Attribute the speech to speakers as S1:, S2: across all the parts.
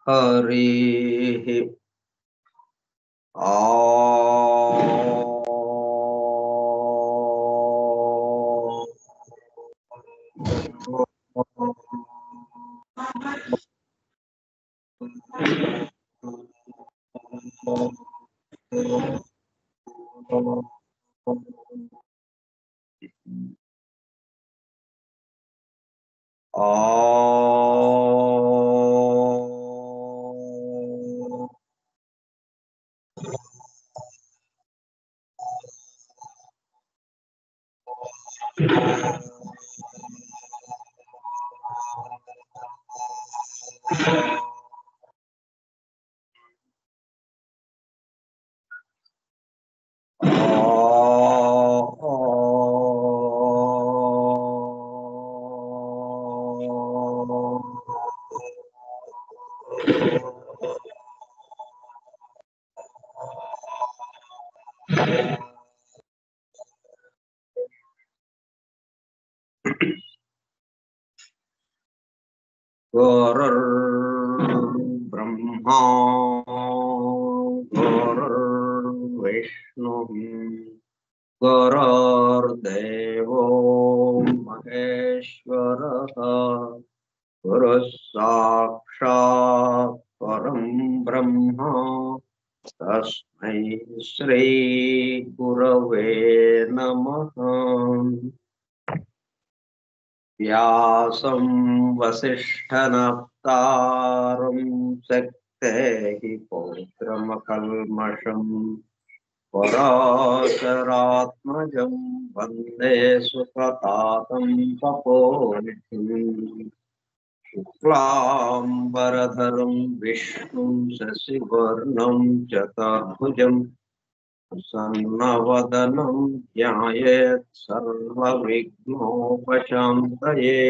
S1: हरिः गुरुर्ब्रह्मा गुरुर्विष्णुः गुरुर्देवो महेश्वरः गुरुः साक्षात् परं ब्रह्म तस्मै श्री गुरवे नमः। व्यासं वसिष्ठनप्तारं शक्तेः पौत्रमकल्मषम् पराशरात्मजं वन्दे सुखतातं तपोनिधिम्। शुक्लाम्बरधरं विष्णुं शशिवर्णं चतुर्भुजं प्रसन्नवदनं ध्यायेत् सर्वविघ्नोपशान्तये।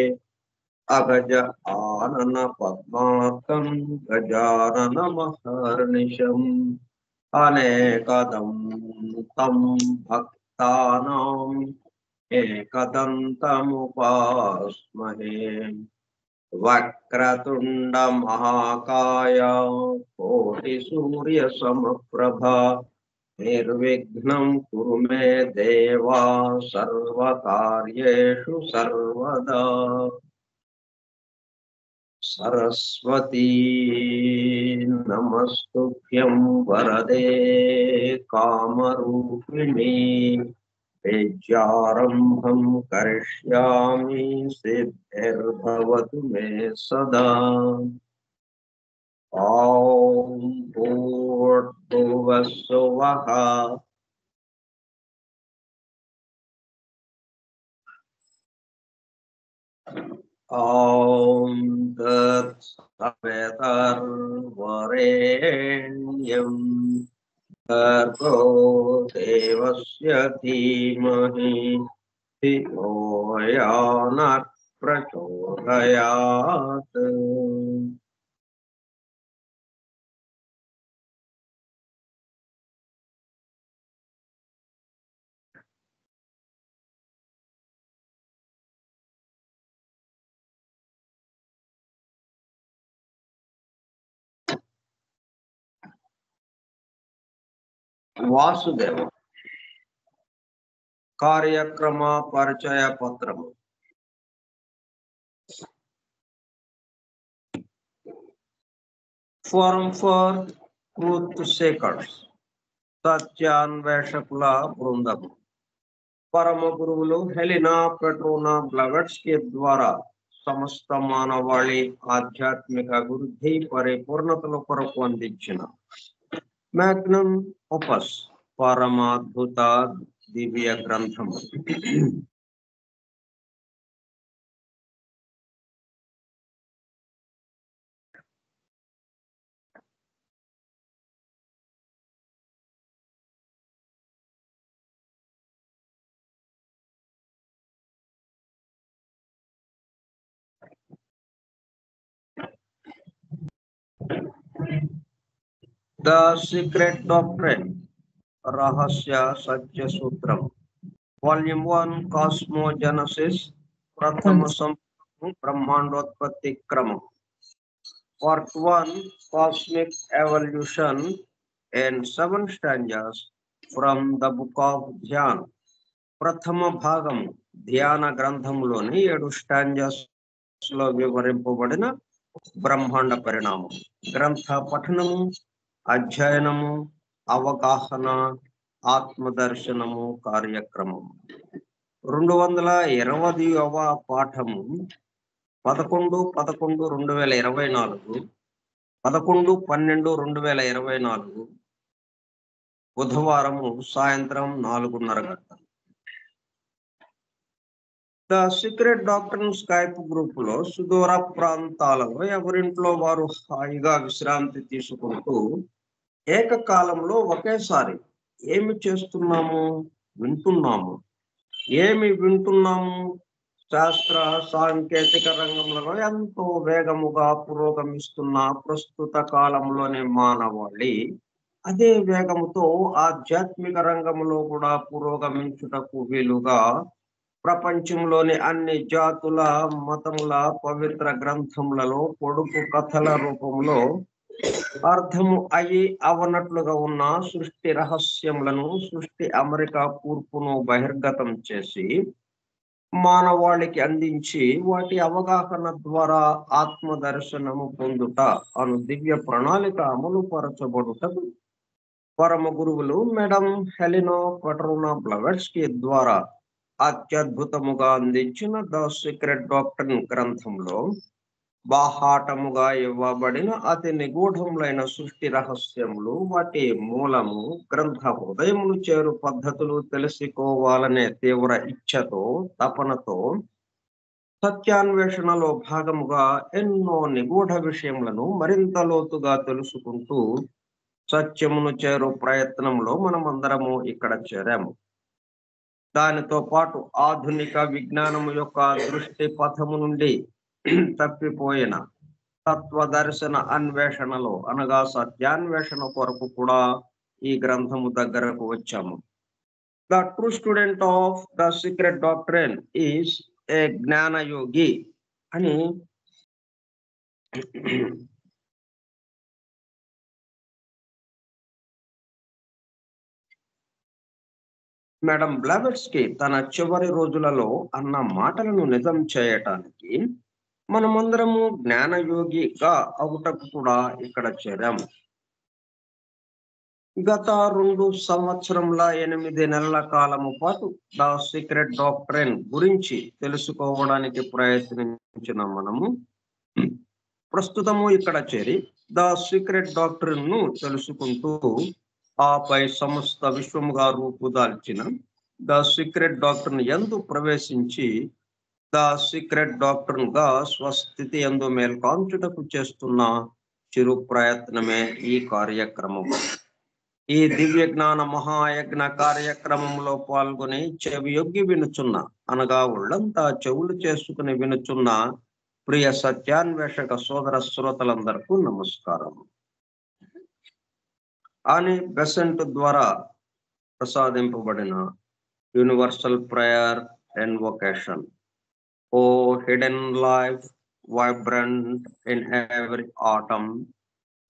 S1: अगज आनन पद्मार्कं गजाननमहर्निशम् अनेकदं तं भक्तानाम् एकदन्तमुपास्महे। वक्रतुंड महाकाय कोटिसूर्यसमप्रभा निर्विघ्नं कुरु मे देवा सर्वकार्येषु सर्वदा। सरस्वती नमस्तुभ्यं वरदे कामरूपिणी विद्यारम्भं करिष्यामि सिद्धिर्भवतु मे सदा। ॐ भूर्भुवः स्वः ॐ तत्सवितुर्वरेण्यं भर्गो देवस्य धीमहि धियो यो नः प्रचोदयात्। वासुदेव कार्यक्रम परिचय पत्रम फोरम फॉर ट्रूथ सेकर्स सत्यान्वेषकुल बृंदम परम गुरुవులు హెలినా పెట్రోనా బ్లవెట్స్ के द्वारा సమస్త మానవాళి ఆధ్యాత్మిక అభివృద్ధి పరిపూర్ణతల కొరకు అందించిన మ్యాగ్నమ్ ఓపస్ పరమాద్భుత దివ్య గ్రంథం. The Secret Doctrine, Rahasya Satya Sutram, Volume 1, Cosmogenesis, Prathama Sampurna Brahmandotpatti Krama. Part 1, Cosmic Evolution, and 7 stanzas from the book of Dhyan. ప్రథమ భాగం ధ్యాన గ్రంథంలోని 7 స్టాంజాస్ లో వివరింపబడిన బ్రహ్మాండ పరిణామం, గ్రంథ పఠనము, అధ్యయనము, అవగాహన, ఆత్మదర్శనము కార్యక్రమం. 220వ పాఠము 11/11/2024, 11/12/2024, బుధవారము సాయంత్రం 4:30 గంటలు. The secret doctor Skype group లో సుదూర ప్రాంతాలలో ఎవరింట్లో వారు హాయిగా విశ్రాంతి తీసుకుంటూ ఏకకాలంలో ఒకేసారి ఏమి చేస్తున్నాము, వింటున్నాము. ఏమి వింటున్నాము? శాస్త్ర సాంకేతిక రంగంలో ఎంతో వేగముగా పురోగమిస్తున్న ప్రస్తుత కాలంలోని మానవాళి అదే వేగముతో ఆధ్యాత్మిక రంగంలో కూడా పురోగమించుటకు వీలుగా ప్రపంచంలోని అన్ని జాతుల మతముల పవిత్ర గ్రంథములలో పొడుపు కథల రూపంలో అర్థము అయి అవనట్లుగా ఉన్న సృష్టి రహస్యములను, సృష్టి అమెరికా కూర్పును బహిర్గతం చేసి మానవాళికి అందించి వాటి అవగాహన ద్వారా ఆత్మ దర్శనము పొందుట అను దివ్య ప్రణాళిక అమలు పరచబడుటకు పరమ గురువులు మేడం హెలినా పెట్రోనా బ్లవెట్స్కీ ద్వారా అత్యద్భుతముగా అందించిన ద సీక్రెట్ డాక్టర్ గ్రంథంలో బాహాటముగా ఇవ్వబడిన అతి నిగూఢములైన సృష్టి రహస్యములు, వాటి మూలము, గ్రంథ హృదయములు చేరు పద్ధతులు తెలుసుకోవాలనే తీవ్ర ఇచ్ఛతో, తపనతో సత్యాన్వేషణలో భాగముగా ఎన్నో నిగూఢ విషయములను మరింత లోతుగా తెలుసుకుంటూ సత్యమును చేరు ప్రయత్నంలో మనమందరము ఇక్కడ చేరాము. దానితో పాటు ఆధునిక విజ్ఞానము యొక్క దృష్టి పథము నుండి తప్పిపోయిన తత్వదర్శన అన్వేషణలో అనగా సత్యాన్వేషణ కొరకు కూడా ఈ గ్రంథము దగ్గరకు వచ్చాము. The true student of the secret doctrine is a జ్ఞానయోగి అని మేడం బ్లవెట్స్కీ తన చివరి రోజులలో అన్న మాటలను నిజం చేయటానికి మనమందరము జ్ఞానయోగిగా అవుటకు కూడా ఇక్కడ చేరాము. గత 2 సంవత్సరముల 8 నెలల కాలము పాటు ద సీక్రెట్ డాక్ట్రైన్ గురించి తెలుసుకోవడానికి ప్రయత్నించిన మనము ప్రస్తుతము ఇక్కడ చేరి ద సీక్రెట్ డాక్ట్రైన్ ను తెలుసుకుంటూ ఆపై సమస్త విశ్వముగా రూపుదాల్చిన ద సీక్రెట్ డాక్ట్రైన్ యందు ప్రవేశించి ద సీక్రెట్ డాక్ట్రైన్ గా స్వస్థితి యందు మేల్కాంచుటకు చేస్తున్న చిరు ప్రయత్నమే ఈ కార్యక్రమము. ఈ దివ్య జ్ఞాన మహాయజ్ఞ కార్యక్రమంలో పాల్గొని చెవియొగ్గి వినుచున్న అనగా ఒళ్ళంతా చెవులు చేసుకుని వినుచున్న ప్రియ సత్యాన్వేషక సోదర శ్రోతలందరికీ నమస్కారం. అని బెసెంట్ ద్వారా ప్రసాదింపబడిన universal prayer invocation. O hidden life vibrant in every atom,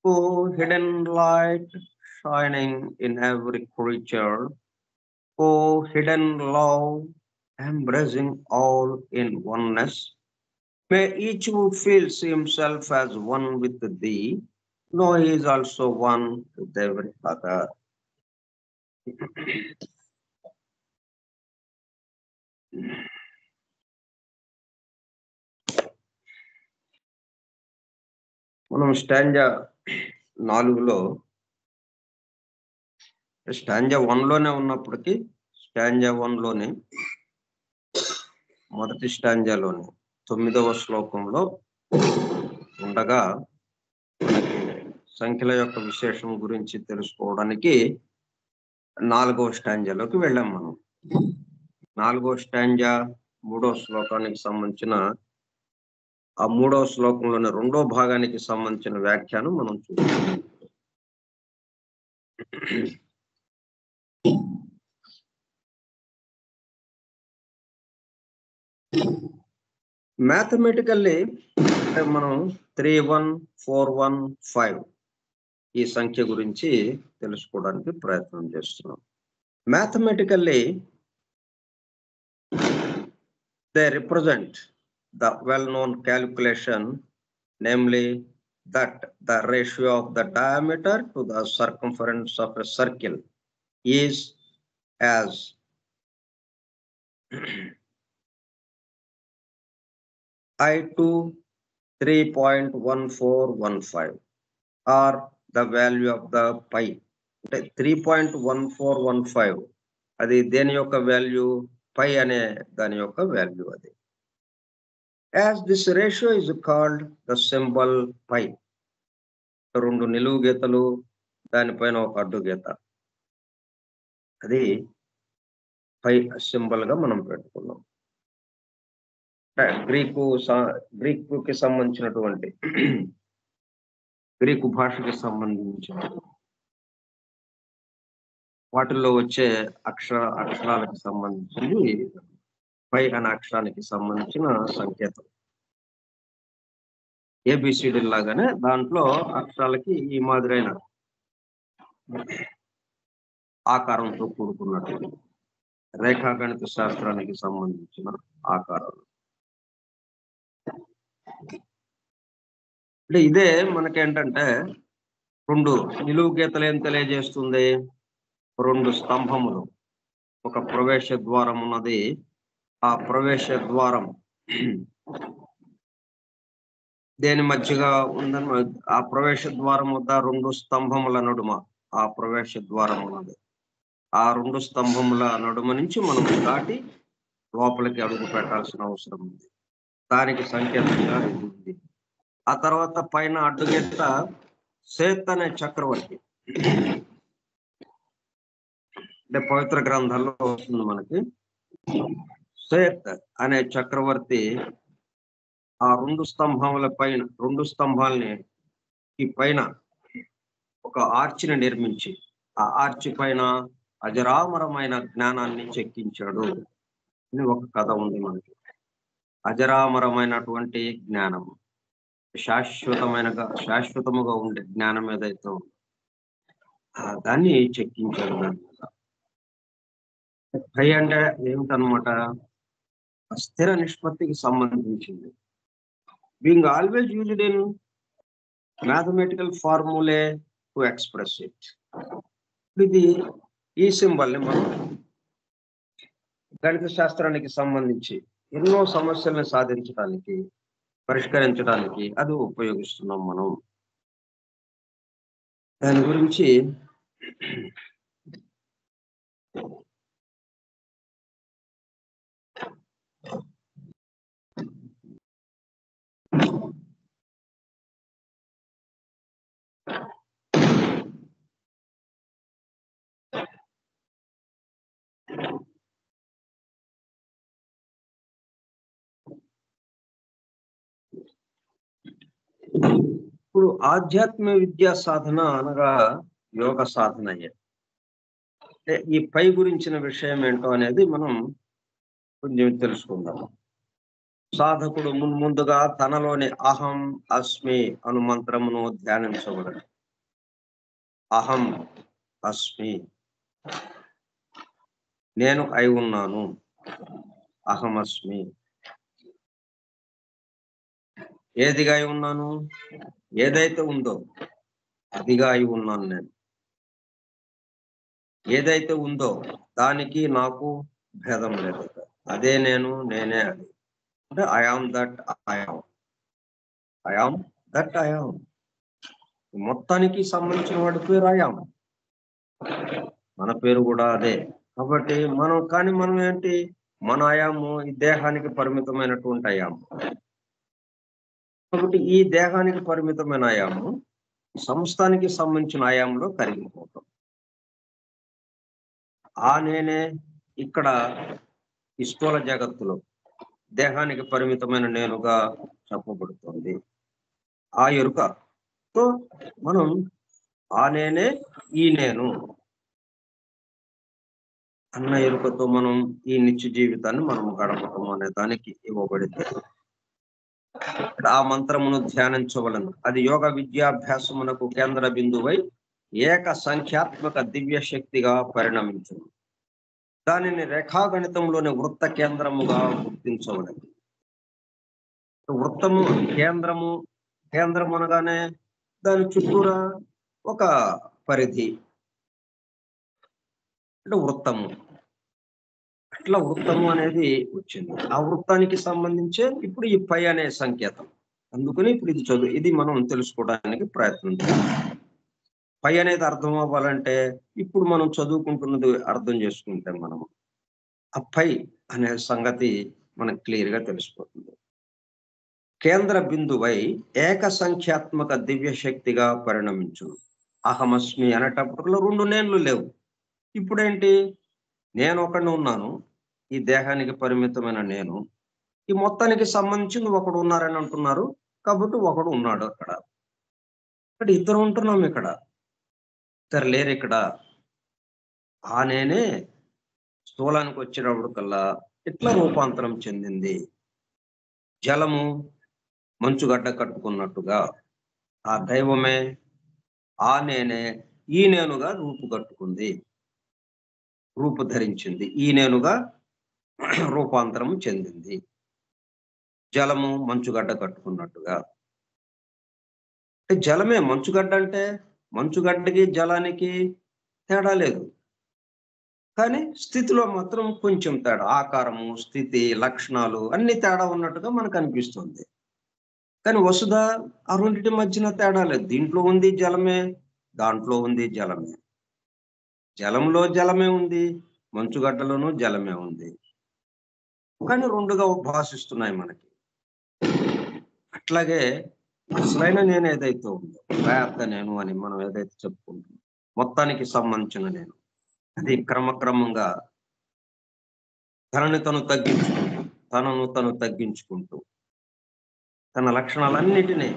S1: O hidden light shining in every creature, O hidden love, embracing all in oneness, may each who feels himself as one with thee, know he is also one with every other. మనం stanza 4లో stanza 1లోనే ఉన్నప్పటికీ stanza 1లోనే మొదటి స్టాంజాలోనే 9వ శ్లోకంలో ఉండగా సంఖ్యల యొక్క విశేషం గురించి తెలుసుకోవడానికి 4వ స్టాంజాలోకి వెళ్ళాం. మనం 4వ స్టాంజా 3వ శ్లోకానికి సంబంధించిన ఆ 3వ శ్లోకంలోని 2వ భాగానికి సంబంధించిన వ్యాఖ్యానం మనం చూస్తాం. మ్యాథమెటికల్లీ మనం 31415 ఈ సంఖ్య గురించి తెలుసుకోవడానికి ప్రయత్నం చేస్తున్నాం. Mathematically they represent the well-known calculation, namely that the ratio of the diameter to the circumference of a circle is as I2 3.1415 or the value of the pi. 3.1415 అది దేని యొక్క వాల్యూ? పై అనే దాని యొక్క వాల్యూ అది. As this ratio is called the symbol pi, రెండు నిలువు గీతలు దానిపైన ఒక అడ్డు గీత, అది పై సింబల్ గా మనం పెట్టుకున్నాం. గ్రీకుకి సంబంధించినటువంటి గ్రీకు భాషకి సంబంధించిన వాటిల్లో వచ్చే అక్షరాలకు సంబంధించింది పై అనే అక్షరానికి సంబంధించిన సంకేతం. ఏబిసిడి లాగానే దాంట్లో అక్షరాలకి ఈ మాదిరైన ఆకారంతో కూడుకున్నట్టు రేఖాగణిత శాస్త్రానికి సంబంధించిన ఆకారాలు. అంటే ఇదే మనకేంటంటే రెండు నిలువు గీతలు ఏం తెలియజేస్తుంది? రెండు స్తంభములు, ఒక ప్రవేశ ద్వారం ఉన్నది. ఆ ప్రవేశ ద్వారం దేని మధ్యగా ఉందని, ఆ ప్రవేశ ద్వారం వద్ద రెండు స్తంభముల నడుమ ఆ ప్రవేశ ద్వారం ఉన్నది. ఆ రెండు స్తంభముల నడుమ నుంచి మనం దాటి లోపలికి అడుగు పెట్టాల్సిన అవసరం ఉంది. దానికి సంకేతంగా ఇది ఉంది. ఆ తర్వాత పైన అడ్డుగీత సేత్ అనే చక్రవర్తి, అంటే పవిత్ర గ్రంథాల్లో వస్తుంది మనకి. సేత్ అనే చక్రవర్తి ఆ రెండు స్తంభముల పైన, రెండు స్తంభాలని ఈ పైన ఒక ఆర్చిని నిర్మించి ఆ ఆర్చి పైన అజరామరమైన జ్ఞానాన్ని చెక్కించాడు అని ఒక కథ ఉంది మనకి. అజరామరమైనటువంటి జ్ఞానము, శాశ్వతముగా ఉండే జ్ఞానం ఏదైతే ఉందో దాన్ని చెక్కించాడు. దాని మీద పై అంటే ఏమిటనమాట? స్థిర నిష్పత్తికి సంబంధించింది. Being always used in mathematical formulae to express it. ఇది ఈ సింబల్ ని మనం గణిత శాస్త్రానికి సంబంధించి ఎన్నో సమస్యలను సాధించడానికి, పరిష్కరించడానికి అది ఉపయోగిస్తున్నాం మనం. దాని గురించి ఇప్పుడు ఆధ్యాత్మిక విద్యా సాధన అనగా యోగ సాధన. అంటే ఈ పై గురించిన విషయం ఏంటో అనేది మనం కొంచెం తెలుసుకుందాం. సాధకుడు ముందుగా తనలోని అహం అస్మి అను మంత్రమును ధ్యానించబడదు. అహం అస్మి, నేను అయి ఉన్నాను. అహం అస్మి, ఏదిగా అయి ఉన్నాను? ఏదైతే ఉందో అదిగా అయి ఉన్నాను నేను. ఏదైతే ఉందో దానికి నాకు భేదం లేదు. అదే నేను, నేనే అది. అంటే I am that I am, I am that I am. మొత్తానికి సంబంధించిన వాడి పేరు ఐ ఆమ్, మన పేరు కూడా అదే. కాబట్టి మనం ఏంటి? మన ఆయాము ఈ దేహానికి పరిమితమైనటువంటి ఆయాము. కాబట్టి ఈ దేహానికి పరిమితమైన ఆయాము సంస్థానికి సంబంధించిన ఆయామంలో కరిగిపోతాం. ఆ నేనే ఇక్కడ ఈ స్థూల జగత్తులో దేహానికి పరిమితమైన నేనుగా చెప్పబడుతుంది. ఆ ఎరుకతో మనం ఆ నేనే ఈ నేను అన్న ఎరుకతో మనం ఈ నిత్య జీవితాన్ని మనం గడపటం అనే దానికి ఇవ్వబడింది. ఆ మంత్రమును ధ్యానించవలను. అది యోగ విద్యాభ్యాసమునకు కేంద్ర బిందువై ఏక సంఖ్యాత్మక దివ్య శక్తిగా పరిణమించును. దానిని రేఖాగణితంలోని వృత్త కేంద్రముగా గుర్తించవలను. వృత్తము కేంద్రం అనగానే దాని చుట్టూరా ఒక పరిధి అంటే వృత్తము. అట్లా వృత్తము అనేది వచ్చింది. ఆ వృత్తానికి సంబంధించే ఇప్పుడు ఈ పై అనే సంకేతం. అందుకని ఇప్పుడు ఇది మనం తెలుసుకోవడానికి ప్రయత్నం చేయాలి. పై అనేది అర్థం అవ్వాలంటే ఇప్పుడు మనం చదువుకుంటున్నది అర్థం చేసుకుంటే మనము ఆ పై అనే సంగతి మనకు క్లియర్ గా తెలిసిపోతుంది. కేంద్ర బిందువై ఏక సంఖ్యాత్మక దివ్య శక్తిగా పరిణమించును. అహమస్మి అనేటప్పటిలో 2 నేనులు లేవు. ఇప్పుడేంటి, నేను ఒకడిని ఉన్నాను, ఈ దేహానికి పరిమితమైన నేను, ఈ మొత్తానికి సంబంధించింది ఒకడు ఉన్నారని అంటున్నారు. కాబట్టి ఒకడు ఉన్నాడు అక్కడ. ఇక్కడ ఇద్దరు ఉంటున్నాం. ఇక్కడ ఇద్దరు లేరు. ఇక్కడ ఆ నేనే స్థూలానికి వచ్చినప్పుడు కల్లా ఇట్లా రూపాంతరం చెందింది. జలము మంచుగడ్డ కట్టుకున్నట్టుగా ఆ దైవమే ఆ నేనే ఈ నేనుగా రూపు ధరించింది. ఈ నేనుగా రూపాంతరం చెందింది. జలము మంచుగడ్డ కట్టుకున్నట్టుగా. జలమే మంచుగడ్డ అంటే మంచుగడ్డకి జలానికి తేడా లేదు. కానీ స్థితిలో మాత్రం కొంచెం తేడా. ఆకారము, స్థితి, లక్షణాలు అన్ని తేడా ఉన్నట్టుగా మనకు అనిపిస్తుంది. కానీ వసుధ ఆ రెండింటి మధ్యన తేడా లేదు. దీంట్లో ఉంది జలమే, దాంట్లో ఉంది జలమే. జలంలో జలమే ఉంది, మంచుగడ్డలోనూ జలమే ఉంది. కానీ రెండుగా భాషిస్తున్నాయి మనకి. అట్లాగే అసలైన నేను ఏదైతే ఉందో, యథార్థ నేను అని మనం ఏదైతే చెప్పుకుంటున్నాం, మొత్తానికి సంబంధించిన నేను, అది క్రమక్రమంగా తనను తను తగ్గించుకుంటూ తన లక్షణాలన్నిటినీ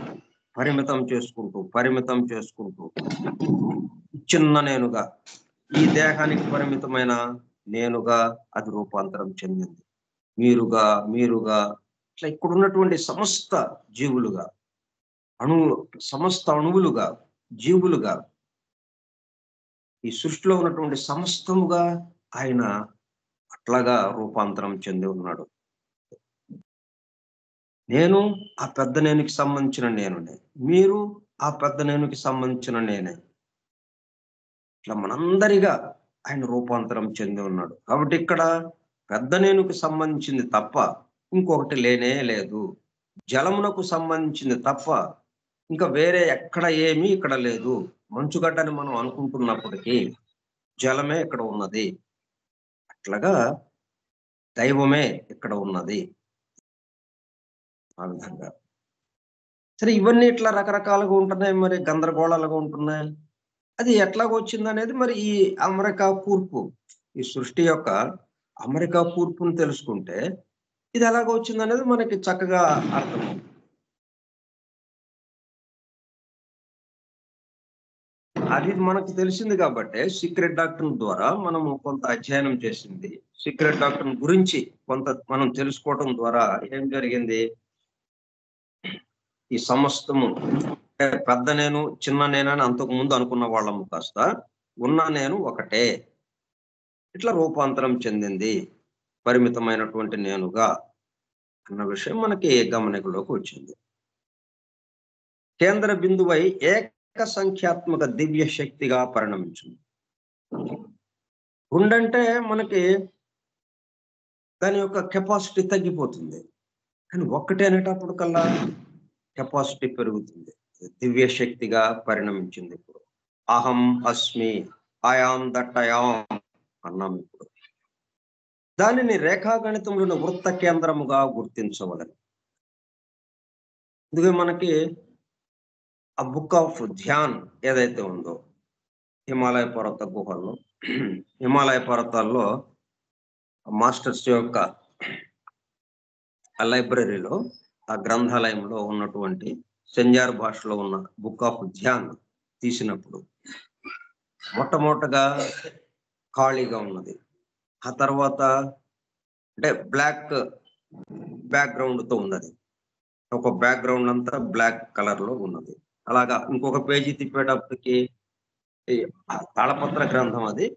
S1: పరిమితం చేసుకుంటూ చిన్న నేనుగా, ఈ దేహానికి పరిమితమైన నేనుగా అది రూపాంతరం చెందింది. మీరుగా ఇట్లా ఇక్కడ ఉన్నటువంటి సమస్త జీవులుగా, సమస్త అణువులుగా, జీవులుగా, ఈ సృష్టిలో ఉన్నటువంటి సమస్తముగా ఆయన అట్లాగా రూపాంతరం చెంది ఉన్నాడు. నేను ఆ పెద్ద నేనుకి సంబంధించిన నేనునే, మీరు ఆ పెద్ద నేనుకి సంబంధించిన నేనే. ఇట్లా మనందరిగా ఆయన రూపాంతరం చెంది ఉన్నాడు. కాబట్టి ఇక్కడ పెద్ద నేనుకి సంబంధించింది తప్ప ఇంకొకటి లేనే లేదు. జలమునకు సంబంధించింది తప్ప ఇంకా వేరే ఎక్కడ ఏమీ ఇక్కడ లేదు. మంచుగడ్డని మనం అనుకుంటున్నప్పటికీ జలమే ఇక్కడ ఉన్నది. అట్లాగా దైవమే ఇక్కడ ఉన్నది. ఆ విధంగా సరే, ఇవన్నీ ఇట్లా రకరకాలుగా ఉంటున్నాయి, మరి గందరగోళాలుగా ఉంటున్నాయి. అది ఎట్లాగ వచ్చింది అనేది మరి ఈ అమెరికా కూర్పు, ఈ సృష్టి యొక్క అమెరికా కూర్పును తెలుసుకుంటే ఇది ఎలాగ వచ్చింది అనేది మనకి చక్కగా అర్థమవుతుంది. అది మనకు తెలిసింది కాబట్టి సీక్రెట్ డాక్టర్ ద్వారా మనము కొంత అధ్యయనం చేసింది. సీక్రెట్ డాక్టర్ గురించి కొంత మనం తెలుసుకోవడం ద్వారా ఏం జరిగింది, ఈ సమస్తము పెద్ద నేను చిన్న నేనని అంతకు ముందు అనుకున్న వాళ్ళము కాస్త ఉన్న నేను ఒకటే, ఇట్లా రూపాంతరం చెందింది పరిమితమైనటువంటి నేనుగా అన్న విషయం మనకి గమనికలోకి వచ్చింది. కేంద్ర బిందువై ఏక సంఖ్యాత్మక దివ్య శక్తిగా పరిణమించింది. రెండంటే మనకి దాని యొక్క కెపాసిటీ తగ్గిపోతుంది. కానీ ఒక్కటే అనేటప్పుడు కల్లా కెపాసిటీ పెరుగుతుంది. దివ్య శక్తిగా పరిణమించింది. ఇప్పుడు అహం అస్మి, ఐయామ్ దట్ ఐయామ్ అన్నాం. ఇప్పుడు దానిని రేఖాగణితంలోని వృత్త కేంద్రముగా గుర్తించవలను. అందుకే మనకి ఆ బుక్ ఆఫ్ ధ్యాన్ ఏదైతే ఉందో హిమాలయ పర్వత గుహల్లో, హిమాలయ పర్వతాల్లో మాస్టర్స్ యొక్క ఆ లైబ్రరీలో, ఆ గ్రంథాలయంలో ఉన్నటువంటి సెంజార్ భాషలో ఉన్న బుక్ ఆఫ్ ధ్యాన్ తీసినప్పుడు మొట్టమొదటగా ఖాళీగా ఉన్నది. ఆ తర్వాత అంటే బ్లాక్ బ్యాక్గ్రౌండ్ తో ఉన్నది. ఒక బ్యాక్గ్రౌండ్ అంతా బ్లాక్ కలర్ లో ఉన్నది. అలాగా ఇంకొక పేజీ తిప్పేటప్పటికి ఈ తాళపత్ర గ్రంథం అది.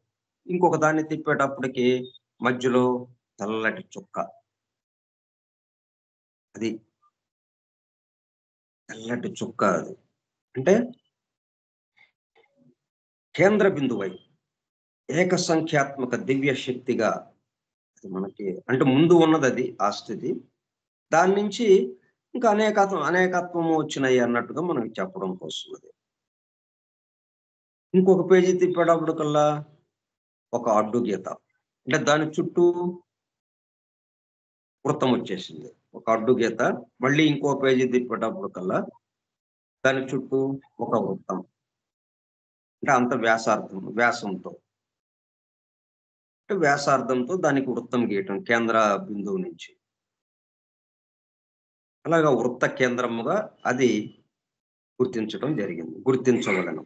S1: ఇంకొక దాన్ని తిప్పేటప్పటికి మధ్యలో తెల్లటి చుక్క. అది తెల్లటి చుక్క అది. అంటే కేంద్ర బిందువై ఏకసంఖ్యాత్మక దివ్య శక్తిగా అది మనకి అంటే ముందు ఉన్నదది ఆ స్థితి. దాని నుంచి ఇంకా అనేకత్వము వచ్చినాయి అన్నట్టుగా మనకి చెప్పడం కోసం అది. ఇంకొక పేజీ తిప్పేటప్పటికల్లా ఒక అడ్డు గీత. అంటే దాని చుట్టూ వృత్తం వచ్చేసింది. ఒక అడ్డు గీత. మళ్ళీ ఇంకో పేజీ తిప్పేటప్పటికల్లా దాని చుట్టూ ఒక వృత్తం. అంటే అంత వ్యాసంతో. అంటే వ్యాసార్థంతో దానికి వృత్తం గీయటం కేంద్ర బిందువు నుంచి. అలాగా వృత్త కేంద్రముగా అది గుర్తించవలెను.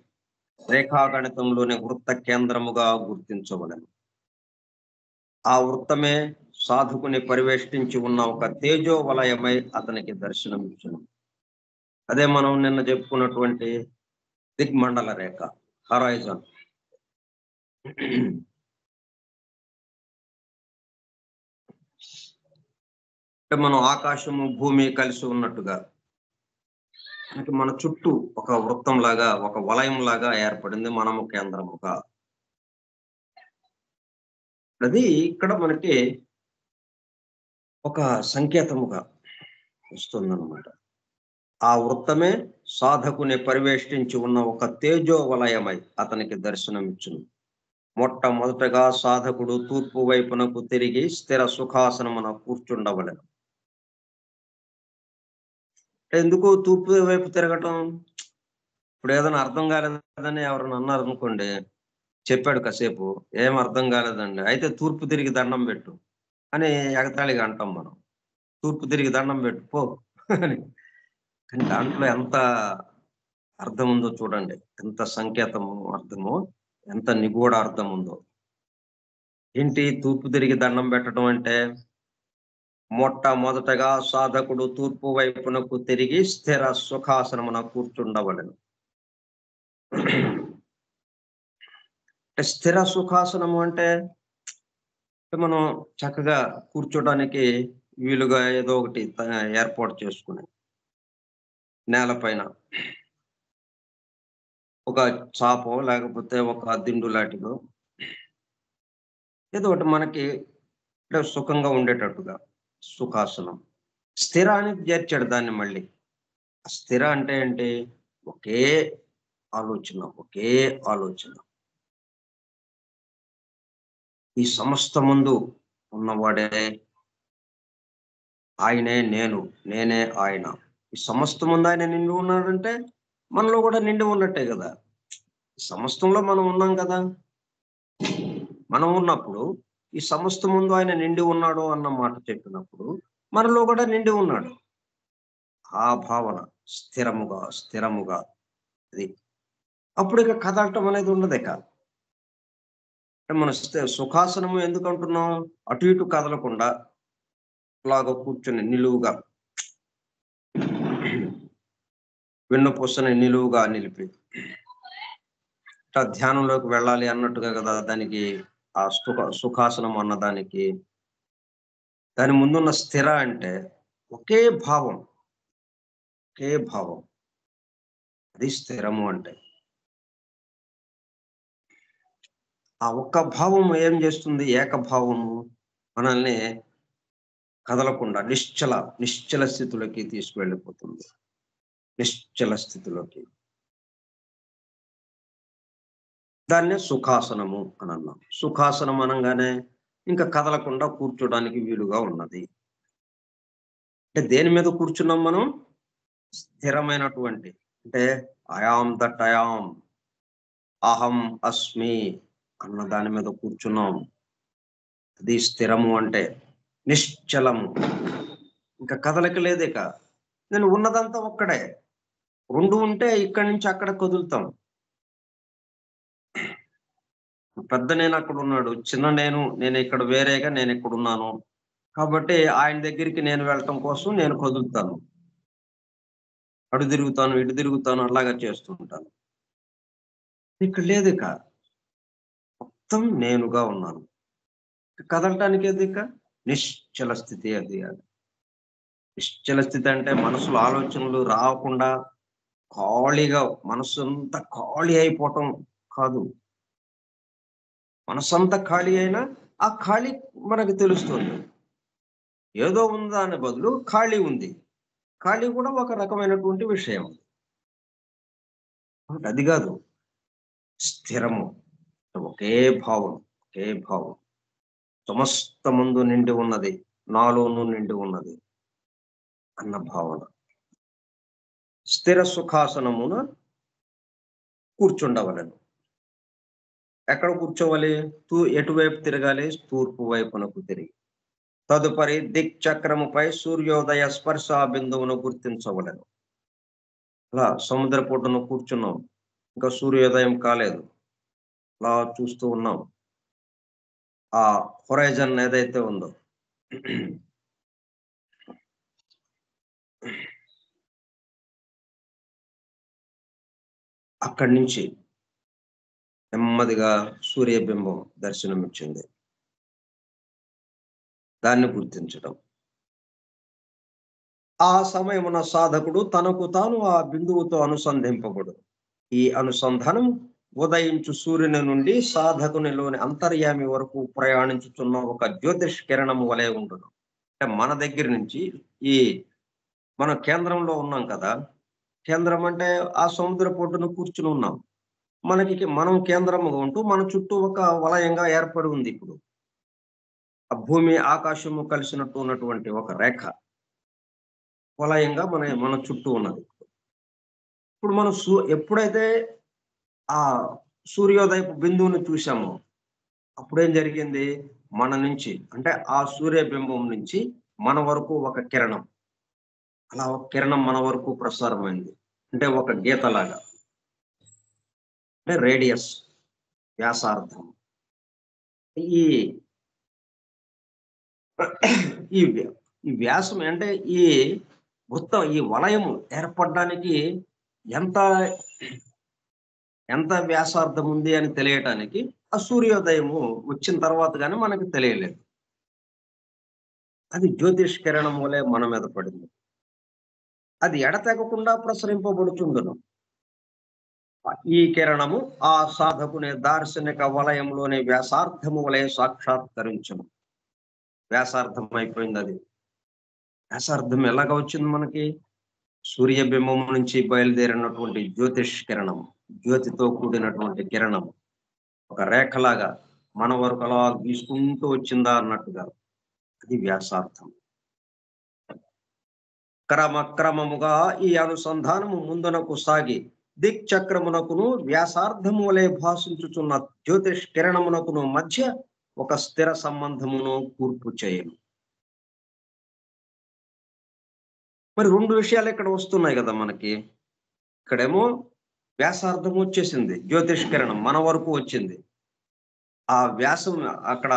S1: రేఖాగణితంలోని వృత్త కేంద్రముగా గుర్తించవలెను. ఆ వృత్తమే సాధకుని పరివేష్టించి ఉన్న ఒక తేజో వలయమై అతనికి దర్శనమిచ్చును. అదే మనం నిన్న చెప్పుకున్నటువంటి దిగ్మండల రేఖ, హరాయిజన్. అంటే మనం ఆకాశము భూమి కలిసి ఉన్నట్టుగా అంటే మన చుట్టూ ఒక వృత్తం లాగా ఒక వలయం లాగా ఏర్పడింది మనము కేంద్రముగా. అది ఇక్కడ మనకి ఒక సంకేతముగా వస్తుందన్నమాట. ఆ వృత్తమే సాధకుని పరివేష్టించి ఉన్న ఒక తేజో వలయమై అతనికి దర్శనమిచ్చును. మొట్టమొదటగా సాధకుడు తూర్పు వైపునకు తిరిగి స్థిర సుఖాసనమున కూర్చుండవలెను. ఎందుకు తూర్పు వైపు తిరగటం? ఇప్పుడు ఏదైనా అర్థం కాలేదని ఎవరైనా అన్నారు అనుకోండి, చెప్పాడు కాసేపు, ఏం అర్థం కాలేదండి. అయితే తూర్పు తిరిగి దండం పెట్టు అని ఎగతాళిగా అంటాం మనం. తూర్పు తిరిగి దండం పెట్టు పో అని. కానీ దాంట్లో ఎంత అర్థం ఉందో చూడండి. ఎంత సంకేతము అర్థమో, ఎంత నిగూఢ అర్థం ఉందో. ఏంటి తూర్పు తిరిగి దండం పెట్టడం అంటే? మొట్టమొదటగా సాధకుడు తూర్పు వైపునకు తిరిగి స్థిర సుఖాసనమున కూర్చుండవలెను. స్థిర సుఖాసనము అంటే మనం చక్కగా కూర్చోడానికి వీలుగా ఏదో ఒకటి ఏర్పాటు చేసుకుని నేలపైన ఒక చాపో లేకపోతే ఒక దిండు లాంటిదో ఏదో ఒకటి మనకి సుఖంగా ఉండేటట్టుగా సుఖాసనం. స్థిర అని చేర్చాడు దాన్ని మళ్ళీ. స్థిర అంటే ఏంటి? ఒకే ఆలోచన. ఈ సమస్తమందు ఉన్నవాడే ఆయనే నేనే ఆయన. ఈ సమస్తమందు ఆయన నిండి ఉన్నాడంటే మనలో కూడా నిండి ఉన్నట్టే కదా. సమస్తంలో మనం ఉన్నాం కదా. మనం ఉన్నప్పుడు ఈ సమస్తమందు ఆయన నిండి ఉన్నాడు అన్న మాట చెప్పినప్పుడు మనలో కూడా నిండి ఉన్నాడు. ఆ భావన స్థిరముగా అది. అప్పుడు ఇక కదలటం అనేది ఉండదిక. మన సుఖాసనము ఎందుకు అంటున్నాం? అటు ఇటు కదలకుండా అలాగా కూర్చొని నిలువుగా వెన్నుపూసని నిలువుగా నిలిపి ధ్యానంలోకి వెళ్ళాలి అన్నట్టుగా కదా దానికి ఆ సుఖాసనం అన్నదానికి. దాని ముందున్న స్థిర అంటే ఒకే భావం. అది స్థిరము అంటే. ఆ ఒక్క భావము ఏం చేస్తుంది? ఏకభావము మనల్ని కదలకుండా నిశ్చల స్థితిలోకి తీసుకువెళ్ళిపోతుంది. నిశ్చల స్థితిలోకి. దాన్నే సుఖాసనము అని అన్నాం. సుఖాసనం అనగానే ఇంకా కదలకుండా కూర్చోడానికి వీలుగా ఉన్నది. అంటే దేని మీద కూర్చున్నాం మనం? స్థిరమైనటువంటి అంటే ఐయామ్ దట్ ఐయామ్, అహం అస్మి అన్న దాని మీద కూర్చున్నాం. అది స్థిరము అంటే. నిశ్చలము, ఇంకా కదలిక లేదు. ఇక నేను ఉన్నదంతా ఒక్కడే. రెండు ఉంటే ఇక్కడి నుంచి అక్కడ కదులుతాం. పెద్ద నేను అక్కడ ఉన్నాడు, చిన్న నేను ఇక్కడ వేరేగా నేను ఇక్కడ ఉన్నాను. కాబట్టి ఆయన దగ్గరికి నేను వెళ్ళటం కోసం నేను కదులుతాను. అటు తిరుగుతాను, ఇటు తిరుగుతాను, అలాగా చేస్తూ ఉంటాను. ఇక్కడ లేదు ఇక. మొత్తం నేనుగా ఉన్నాను. కదలటానికి ఏది ఇక? నిశ్చల స్థితి అది. నిశ్చల స్థితి అంటే మనసులో ఆలోచనలు రాకుండా ఖాళీగా మనస్సంతా ఖాళీ అయిపోవటం కాదు. మనసంతా ఖాళీ అయినా ఆ ఖాళీ మనకు తెలుస్తుంది. ఏదో ఉందా అనే బదులు ఖాళీ ఉంది. ఖాళీ కూడా ఒక రకమైనటువంటి విషయం. అది కాదు. స్థిరము. ఒకే భావం. ఒకే భావం. సమస్తమందు నిండి ఉన్నది. నాలోనూ నిండి ఉన్నది అన్న భావన. స్థిర సుఖాసనమున కూర్చుండవలెను. ఎక్కడ కూర్చోవాలి? ఎటువైపు తిరగాలి? తూర్పు వైపునకు తిరిగి. తదుపరి దిక్చక్రముపై సూర్యోదయ స్పర్శ బిందువును గుర్తించవలెను. అలా సముద్రపుటన కూర్చున్నాం. ఇంకా సూర్యోదయం కాలేదు. అలా చూస్తూ ఉన్నాం. ఆ హొరైజన్ ఏదైతే ఉందో అక్కడి నుంచి నెమ్మదిగా సూర్యబింబం దర్శనమిచ్చింది. దాన్ని గుర్తించడం. ఆ సమయమున సాధకుడు తనకు తాను ఆ బిందువుతో అనుసంధింపబడు. ఈ అనుసంధానం ఉదయించు సూర్యుని నుండి సాధకునిలోని అంతర్యామి వరకు ప్రయాణించుచున్న ఒక జ్యోతిష్ కిరణము వలె ఉండును. అంటే మన దగ్గర నుంచి ఈ మనం కేంద్రంలో ఉన్నాం కదా! కేంద్రం అంటే ఆ సముద్రపు ఒడ్డున కూర్చుని ఉన్నాం. మనం కేంద్రముగా ఉంటూ మన చుట్టూ ఒక వలయంగా ఏర్పడి ఉంది ఇప్పుడు. ఆ భూమి, ఆకాశము కలిసినట్టు ఉన్నటువంటి ఒక రేఖ. వలయంగా మన చుట్టూ ఉన్నది. ఇప్పుడు మనం ఎప్పుడైతే ఆ సూర్యోదయపు బిందువుని చూసామో, అప్పుడేం జరిగింది? మన నుంచి అంటే ఆ సూర్యబింబం నుంచి మన వరకు ఒక కిరణం. అలా ఒక కిరణం మన వరకు ప్రసారమైంది. అంటే ఒక గీతలాగా. అంటే రేడియస్ వ్యాసార్థం. ఈ ఈ వ్య ఈ వ్యాసం అంటే ఈ వృత్తం ఈ వలయము ఏర్పడడానికి ఎంత ఎంత వ్యాసార్థం ఉంది అని తెలియటానికి ఆ సూర్యోదయము వచ్చిన తర్వాత గాని మనకు తెలియలేదు. అది జ్యోతిష్ కిరణం వలె మన మీద పడింది. అది ఎడతెగకుండా ప్రసరింపబడుచుండును. ఈ కిరణము ఆ సాధకుని దార్శనిక వలయంలోని వ్యాసార్థము వలె సాక్షాత్కరించును. వ్యాసార్థం అయిపోయిందది. వ్యాసార్థం ఎలాగా వచ్చింది మనకి? సూర్యబింబం నుంచి బయలుదేరినటువంటి జ్యోతిష్ కిరణం. జ్యోతితో కూడినటువంటి కిరణం. ఒక రేఖలాగా మన వరకు అలా గీసుకుంటూ వచ్చిందా అన్నట్టుగా. అది వ్యాసార్థం. క్రమక్రమముగా ఈ అనుసంధానము ముందునకు సాగి దిక్చక్రమునకును వ్యాసార్థము వలె భాషించుచున్న జ్యోతిష్ కిరణమునకును మధ్య ఒక స్థిర సంబంధమును కూర్పు చేయను. మరి 2 విషయాలు ఇక్కడ వస్తున్నాయి కదా మనకి. ఇక్కడేమో వ్యాసార్థం వచ్చేసింది. జ్యోతిష్ కిరణం మన వరకు వచ్చింది. ఆ వ్యాసం అక్కడ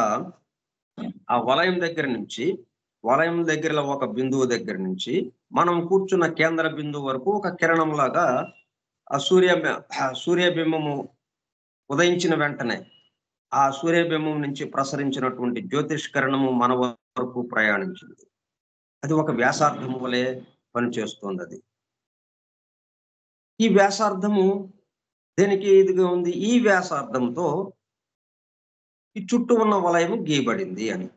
S1: ఆ వలయం దగ్గరలో ఒక బిందువు దగ్గర నుంచి మనం కూర్చున్న కేంద్ర బిందువు వరకు ఒక కిరణంలాగా ఆ సూర్యబింబము ఉదయించిన వెంటనే ఆ సూర్యబింబం నుంచి ప్రసరించినటువంటి జ్యోతిష్ కిరణము మన వరకు ప్రయాణించింది. అది ఒక వ్యాసార్థము వలె పనిచేస్తోందది. ఈ వ్యాసార్థము దేనికి ఇదిగా ఉంది? ఈ వ్యాసార్థంతో ఈ చుట్టూ ఉన్న వలయము గీయబడింది అని.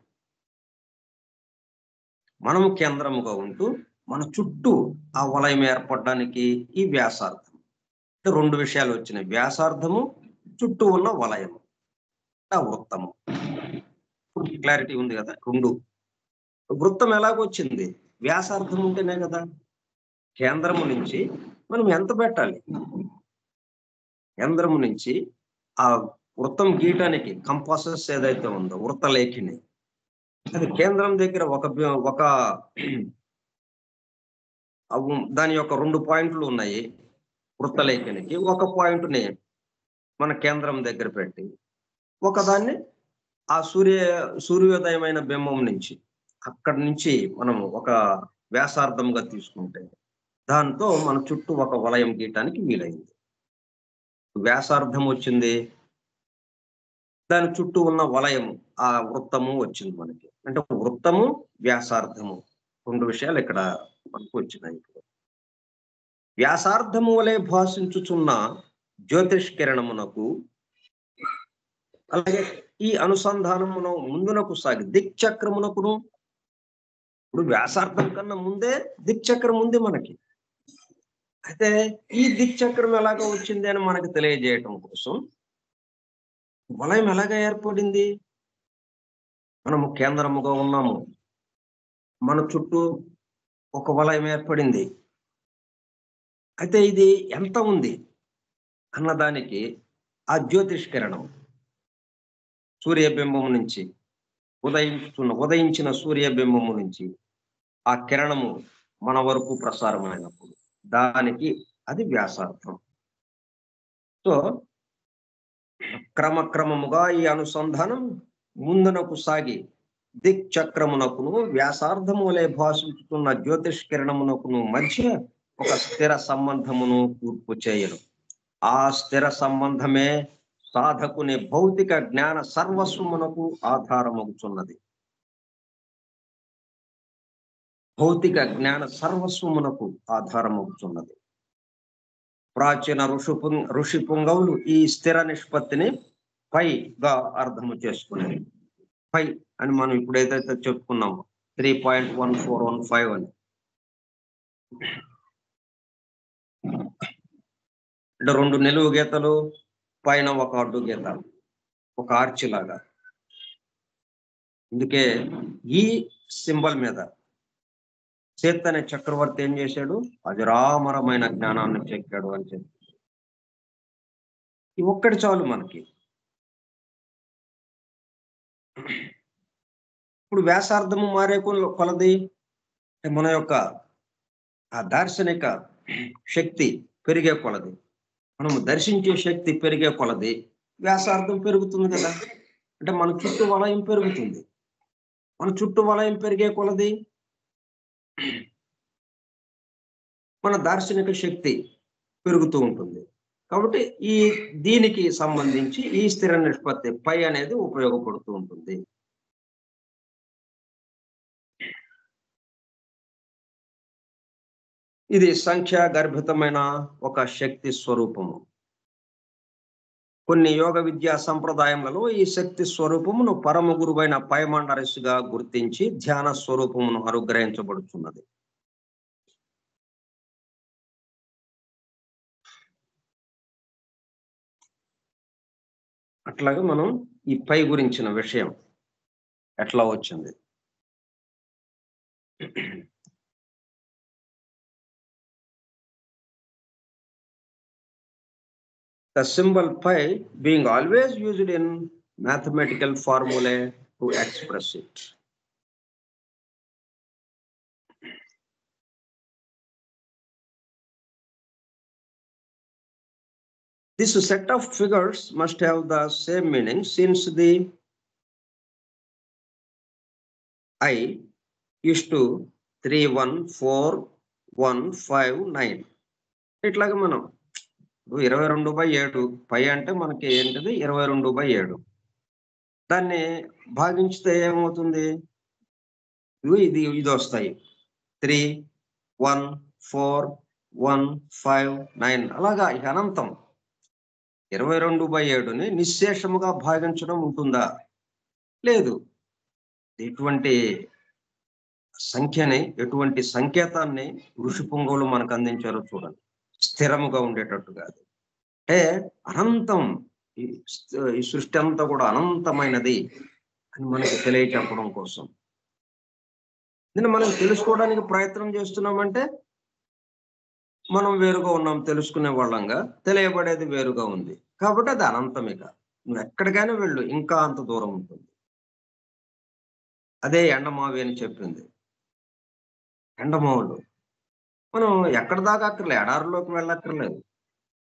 S1: మనము కేంద్రముగా ఉంటూ మన చుట్టూ ఆ వలయం ఏర్పడడానికి ఈ వ్యాసార్థం. 2 విషయాలు వచ్చినాయి. వ్యాసార్థము, చుట్టూ ఉన్న వలయము. ఆ వృత్తము. క్లారిటీ ఉంది కదా! 2. వృత్తం ఎలాగొచ్చింది? వ్యాసార్థం ఉంటేనే కదా! కేంద్రము నుంచి మనం ఎంత పెట్టాలి? కేంద్రము నుంచి ఆ వృత్తం గీయటానికి కంపాసెస్ ఏదైతే ఉందో వృత్తలేఖిని. అది కేంద్రం దగ్గర ఒక దాని యొక్క 2 పాయింట్లు ఉన్నాయి. వృత్తలేఖనికి. ఒక పాయింట్‌ని మన కేంద్రం దగ్గర పెట్టి, ఒకదాన్ని ఆ సూర్యోదయమైన బింబం నుంచి, అక్కడి నుంచి మనం ఒక వ్యాసార్థంగా తీసుకుంటే, దాంతో మన చుట్టూ ఒక వలయం గీయటానికి వీలైంది. వ్యాసార్థం వచ్చింది, దాని చుట్టూ ఉన్న వలయము, ఆ వృత్తము వచ్చింది మనకి. అంటే వృత్తము, వ్యాసార్థము 2 విషయాలు ఇక్కడ మనకు వచ్చినాయి. వ్యాసార్థము వలె భాషించుచున్న జ్యోతిష్కిరణమునకు, అలాగే ఈ అనుసంధానమును ముందునకు సాగి దిక్చక్రమునకును, ఇప్పుడు వ్యాసార్థం కన్నా ముందే దిక్చక్రం ఉంది మనకి. అయితే ఈ దిక్చక్రం ఎలాగ వచ్చింది అని మనకు తెలియజేయటం కోసం వలయం ఎలాగ ఏర్పడింది? మనము కేంద్రముగా ఉన్నాము, మన చుట్టూ ఒక వలయం ఏర్పడింది. అయితే ఇది ఎంత ఉంది అన్నదానికి ఆ జ్యోతిష్కిరణం సూర్యబింబము నుంచి ఉదయించిన సూర్యబింబము నుంచి ఆ కిరణము మన వరకు ప్రసారమైనప్పుడు దానికి అది వ్యాసార్థం. సో క్రమక్రమముగా ఈ అనుసంధానం ముందునకు సాగి దిక్చక్రమునకును వ్యాసార్థము వలె భాషించుతున్న జ్యోతిష్కిరణమునకును మధ్య ఒక స్థిర సంబంధమును కూర్పు చేయను. ఆ స్థిర సంబంధమే సాధకుని భౌతిక జ్ఞాన సర్వస్వమునకు ఆధారమవుతున్నది. భౌతిక జ్ఞాన సర్వస్వమునకు ఆధారమవుతున్నది. ప్రాచీన ఋషి పుంగవులు ఈ స్థిర నిష్పత్తిని పైగా అర్థము చేసుకునేది. పై అని మనం ఇప్పుడు ఏదైతే చెప్పుకున్నామో 3.1415 అని, అంటే 2 నిలువు గీతలు పైన ఒక అడ్డు గీత, ఒక ఆర్చి లాగా. అందుకే ఈ సింబల్ మీద చేత్ అనే చక్రవర్తి ఏం చేశాడు? అజరామరమైన జ్ఞానాన్ని చెక్కాడు అని చెప్పి. ఈ ఒక్కటి చాలు మనకి. ఇప్పుడు వ్యాసార్థము మారే కొలది మన యొక్క ఆ దార్శనిక శక్తి పెరిగే కొలది, మనము దర్శించే శక్తి పెరిగే కొలది వ్యాసార్థం పెరుగుతుంది కదా. అంటే మన చుట్టూ వలయం పెరుగుతుంది. మన చుట్టూ వలయం పెరిగే కొలది మన దార్శనిక శక్తి పెరుగుతూ ఉంటుంది. కాబట్టి దీనికి సంబంధించి ఈ స్థిర నిష్పత్తి పై అనేది ఉపయోగపడుతూ ఉంటుంది. ఇది సంఖ్యా గర్భితమైన ఒక శక్తి స్వరూపము. కొన్ని యోగ విద్యా సంప్రదాయములలో ఈ శక్తి స్వరూపమును పరమ గురువైన పైమండరసిగా గుర్తించి ధ్యాన స్వరూపమును అనుగ్రహించబడుతున్నది. అట్లాగే మనం ఈ పై గురించిన విషయం ఎట్లా వచ్చింది? The symbol pi being always used in mathematical formulae to express it. This set of figures must have the same meaning since the I is to 314,159. ఇట్లాగా మనం 22/7 పై అంటే మనకి ఏంటిది 22/7. దాన్ని భాగించితే ఏమవుతుంది? ఇది వస్తాయి 314,159 అలాగా ఇక అనంతం. 22/7ని నిశ్శేషముగా భాగించడం ఉంటుందా? లేదు. ఎటువంటి సంఖ్యని, ఎటువంటి సంకేతాన్ని ఋషి పుంగవులు మనకు అందించారో చూడండి. స్థిరముగా ఉండేటట్టు కాదు. అంటే అనంతం, ఈ సృష్టి అంతా కూడా అనంతమైనది అని మనకి తెలియచెప్పడం కోసం. దీన్ని మనం తెలుసుకోవడానికి ప్రయత్నం చేస్తున్నామంటే మనం వేరుగా ఉన్నాం, తెలుసుకునే వాళ్ళంగా. తెలియబడేది వేరుగా ఉంది కాబట్టి అది అనంతమిక. నువ్వు ఎక్కడికైనా వెళ్ళు, ఇంకా అంత దూరం ఉంటుంది. అదే ఎండమావి అని చెప్పింది. ఎండమావులు మనం ఎక్కడ దాకా అక్కర్లేదు, ఎడారిలోకి వెళ్ళక్కర్లేదు.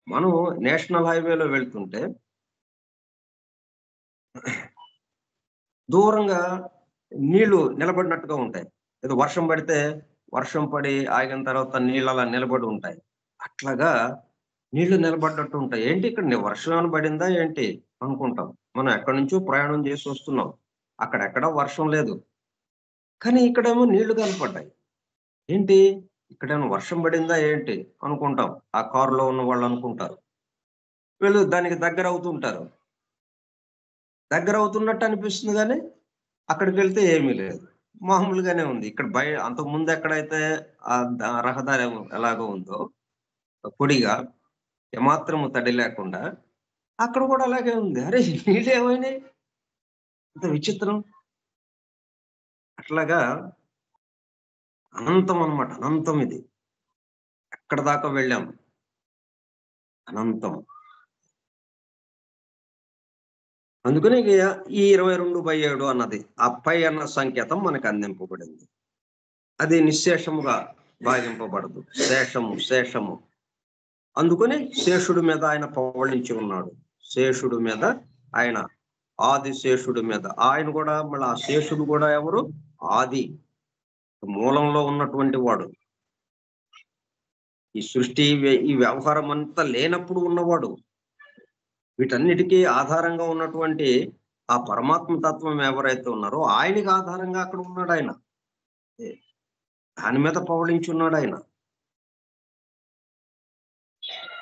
S1: మనం నేషనల్ హైవేలో వెళ్తుంటే దూరంగా నీళ్లు నిలబడినట్టుగా ఉంటాయి. ఏదో వర్షం పడితే వర్షం పడి ఆగిన తర్వాత నీళ్ళు అలా నిలబడి ఉంటాయి. అట్లాగా నీళ్లు నిలబడ్డట్టు ఉంటాయి. ఏంటి ఇక్కడ వర్షం ఏమైనా పడిందా ఏంటి అనుకుంటాం. మనం ఎక్కడి నుంచో ప్రయాణం చేసి వస్తున్నాం. అక్కడెక్కడ వర్షం లేదు. కానీ ఇక్కడేమో నీళ్లు కనపడ్డాయి. ఏంటి ఇక్కడేమో వర్షం పడిందా ఏంటి అనుకుంటాం. ఆ కారులో ఉన్న వాళ్ళు అనుకుంటారు. వీళ్ళు దానికి దగ్గర అవుతుంటారు. దగ్గర అవుతున్నట్టు అనిపిస్తుంది కానీ అక్కడికి వెళ్తే ఏమీ లేదు. మామూలుగానే ఉంది. ఇక్కడ అంతకుముందు ఎక్కడైతే రహదారి ఎలాగో ఉందో పొడిగా ఏమాత్రము తడి లేకుండా అక్కడ కూడా అలాగే ఉంది. అరే నీళ్ళు ఏమైనాయి? ఇంత విచిత్రం. అట్లాగా అనంతం అన్నమాట. అనంతం ఇది. ఎక్కడి దాకా వెళ్ళాం. అనంతం. అందుకని ఈ 22/7 అన్నది ఆ పై అన్న సంకేతం మనకు అందింపబడింది. అది నిశ్శేషముగా భాగింపబడదు. శేషము. అందుకని శేషుడి మీద ఆయన పవళించి ఉన్నాడు. శేషుడి మీద ఆయన ఆది శేషుడి మీద ఆయన కూడా మళ్ళీ ఆ శేషుడు కూడా ఎవరు? ఆది మూలంలో ఉన్నటువంటి వాడు. ఈ సృష్టి ఈ వ్యవహారం అంతా లేనప్పుడు ఉన్నవాడు. వీటన్నిటికీ ఆధారంగా ఉన్నటువంటి ఆ పరమాత్మ తత్వం ఎవరైతే ఉన్నారో ఆయనకి ఆధారంగా అక్కడ ఉన్నాడు ఆయన. దాని మీద పవళించున్నాడు ఆయన.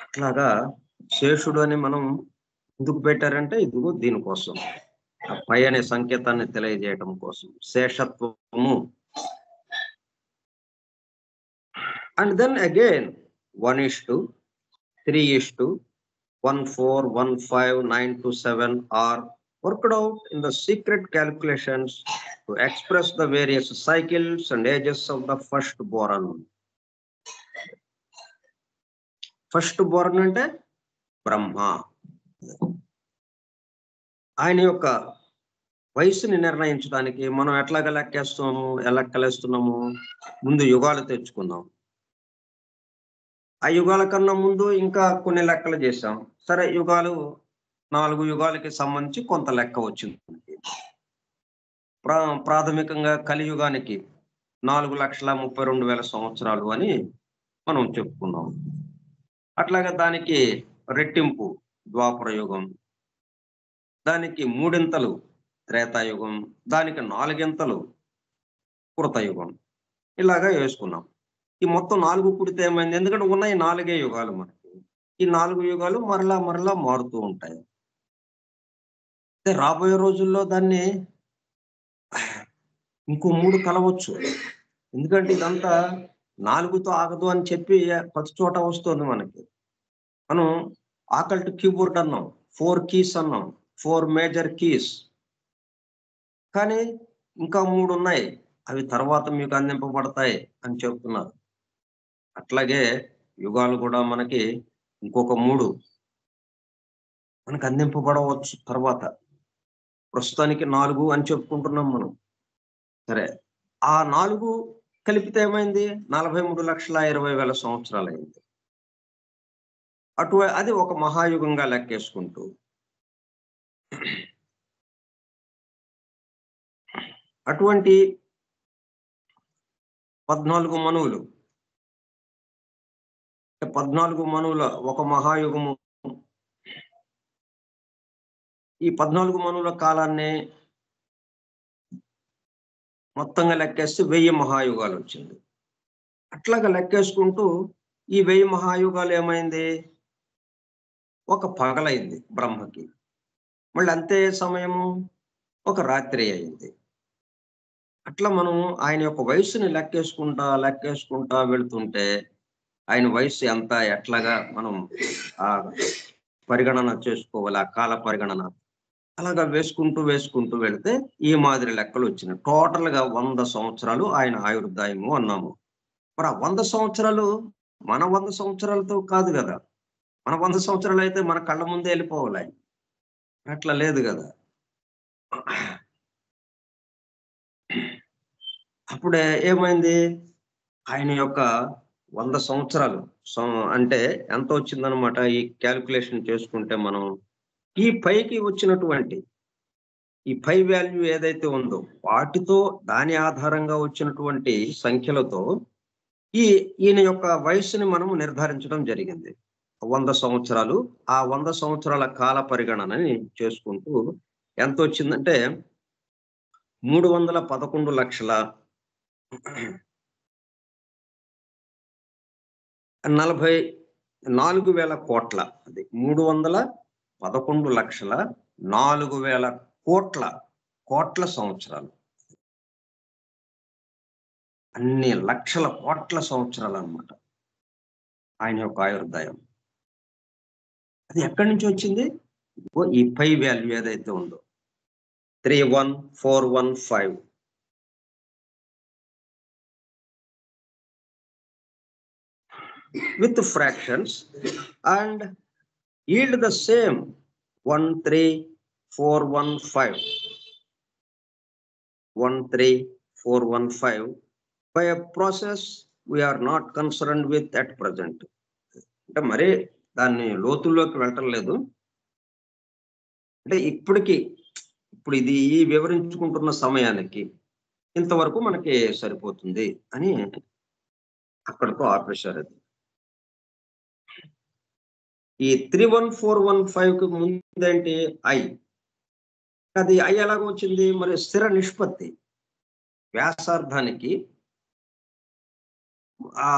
S1: అట్లాగా శేషుడు అని మనం ఎందుకు పెట్టారంటే ఇదిగో దీనికోసం పై అనే సంకేతాన్ని తెలియజేయటం కోసం శేషత్వము. And then again 1:3:1:4:1:5:9:7 are worked out in the secret calculations to express the various cycles and ages of the firstborn. Firstborn అంటే బ్రహ్మ. ఆయన యొక్క వయసుని నిర్ణయించడానికి మనం ఎట్లాగా లెక్కలేస్తున్నాము? ముందు యుగాలు తెచ్చుకుందాం. ఆ యుగాల కన్నా ముందు ఇంకా కొన్ని లెక్కలు చేశాం. సరే 4 యుగాలకి సంబంధించి కొంత లెక్క వచ్చింది. ప్రాథమికంగా కలియుగానికి 4,32,000 సంవత్సరాలు అని మనం చెప్పుకున్నాం. అట్లాగే దానికి రెట్టింపు ద్వాపర యుగం, దానికి 3 త్రేతాయుగం, దానికి 4 కృతయుగం, ఇలాగా వేసుకున్నాం. ఈ మొత్తం 4 కుడితే ఏమైంది? ఎందుకంటే ఉన్నాయి 4 యుగాలు మనకి. ఈ 4 యుగాలు మరలా మారుతూ ఉంటాయి. రాబోయే రోజుల్లో దాన్ని ఇంకో 3 కలవచ్చు. ఎందుకంటే ఇదంతా 4తో ఆగదు అని చెప్పి ప్రతి చోట వస్తుంది మనకి. మనం ఆకల్ట్ కీబోర్డ్ అన్నాం, 4 కీస్ అన్నాం, 4 మేజర్ కీస్. కానీ ఇంకా 3 ఉన్నాయి. అవి తర్వాత మీకు అందింపబడతాయి అని చెప్తున్నారు. అట్లాగే యుగాలు కూడా మనకి ఇంకొక 3 మనకు అందింపబడవచ్చు తర్వాత. ప్రస్తుతానికి 4 అని చెప్పుకుంటున్నాం మనం. సరే, ఆ 4 కలిపితే ఏమైంది? 43,20,000 సంవత్సరాలు అయింది. అది ఒక మహాయుగంగా లెక్కేసుకుంటూ అటువంటి 14 మనువులు, 14 మనువుల ఒక మహాయుగము. ఈ 14 మనువుల కాలాన్ని మొత్తంగా లెక్కేస్తే 1000 మహాయుగాలు వచ్చింది. అట్లాగా లెక్కేసుకుంటూ ఈ 1000 మహాయుగాలు ఏమైంది? ఒక పగలైంది బ్రహ్మకి. మళ్ళీ అంతే సమయము ఒక రాత్రి అయింది. అట్లా మనం ఆయన యొక్క వయసుని లెక్కేసుకుంటా వెళ్తుంటే ఆయన వయసు ఎంత, ఎట్లాగా మనం ఆ పరిగణన చేసుకోవాలి, ఆ కాల పరిగణన అలాగా వేసుకుంటూ వెళితే ఈ మాదిరి లెక్కలు వచ్చినాయి. టోటల్ గా 100 సంవత్సరాలు ఆయన ఆయుర్దాయము అన్నాము. మరి ఆ 100 సంవత్సరాలు మన 100 సంవత్సరాలతో కాదు కదా. మన 100 సంవత్సరాలు అయితే మన కళ్ళ ముందే వెళ్ళిపోవాలి. అట్లా లేదు కదా. అప్పుడే ఏమైంది? ఆయన యొక్క 100 సంవత్సరాలు అంటే ఎంత వచ్చిందనమాట? ఈ క్యాల్కులేషన్ చేసుకుంటే మనం ఈ పైకి వచ్చినటువంటి ఈ పై వాల్యూ ఏదైతే ఉందో వాటితో దాని ఆధారంగా వచ్చినటువంటి సంఖ్యలతో ఈయన యొక్క వయస్సుని మనము నిర్ధారించడం జరిగింది. 100 సంవత్సరాలు. ఆ 100 సంవత్సరాల కాల పరిగణనని చేసుకుంటూ ఎంతొచ్చిందంటే 311,44,000 కోట్ల. అది 311,04,000 కోట్ల సంవత్సరాలు. అన్ని లక్షల కోట్ల సంవత్సరాలన్నమాట ఆయన యొక్క ఆయుర్దాయం. అది ఎక్కడి నుంచి వచ్చింది? ఈ పై వాల్యూ ఏదైతే ఉందో 31415. with fractions and yield the same 13415 by a process we are not concerned with at present. అంటే మరి దాన్ని లోతుల్లోకి వెళ్ళటం లేదు. అంటే ఇప్పుడు ఇది ఈ వివరించుకుంటున్న సమయానికి ఇంతవరకు మనకి సరిపోతుంది అని అక్కడితో ఆపేశారు. అది ఈ 31415కి ముందేంటి? అది ఎలాగ వచ్చింది? మరి స్థిర నిష్పత్తి వ్యాసార్థానికి ఆ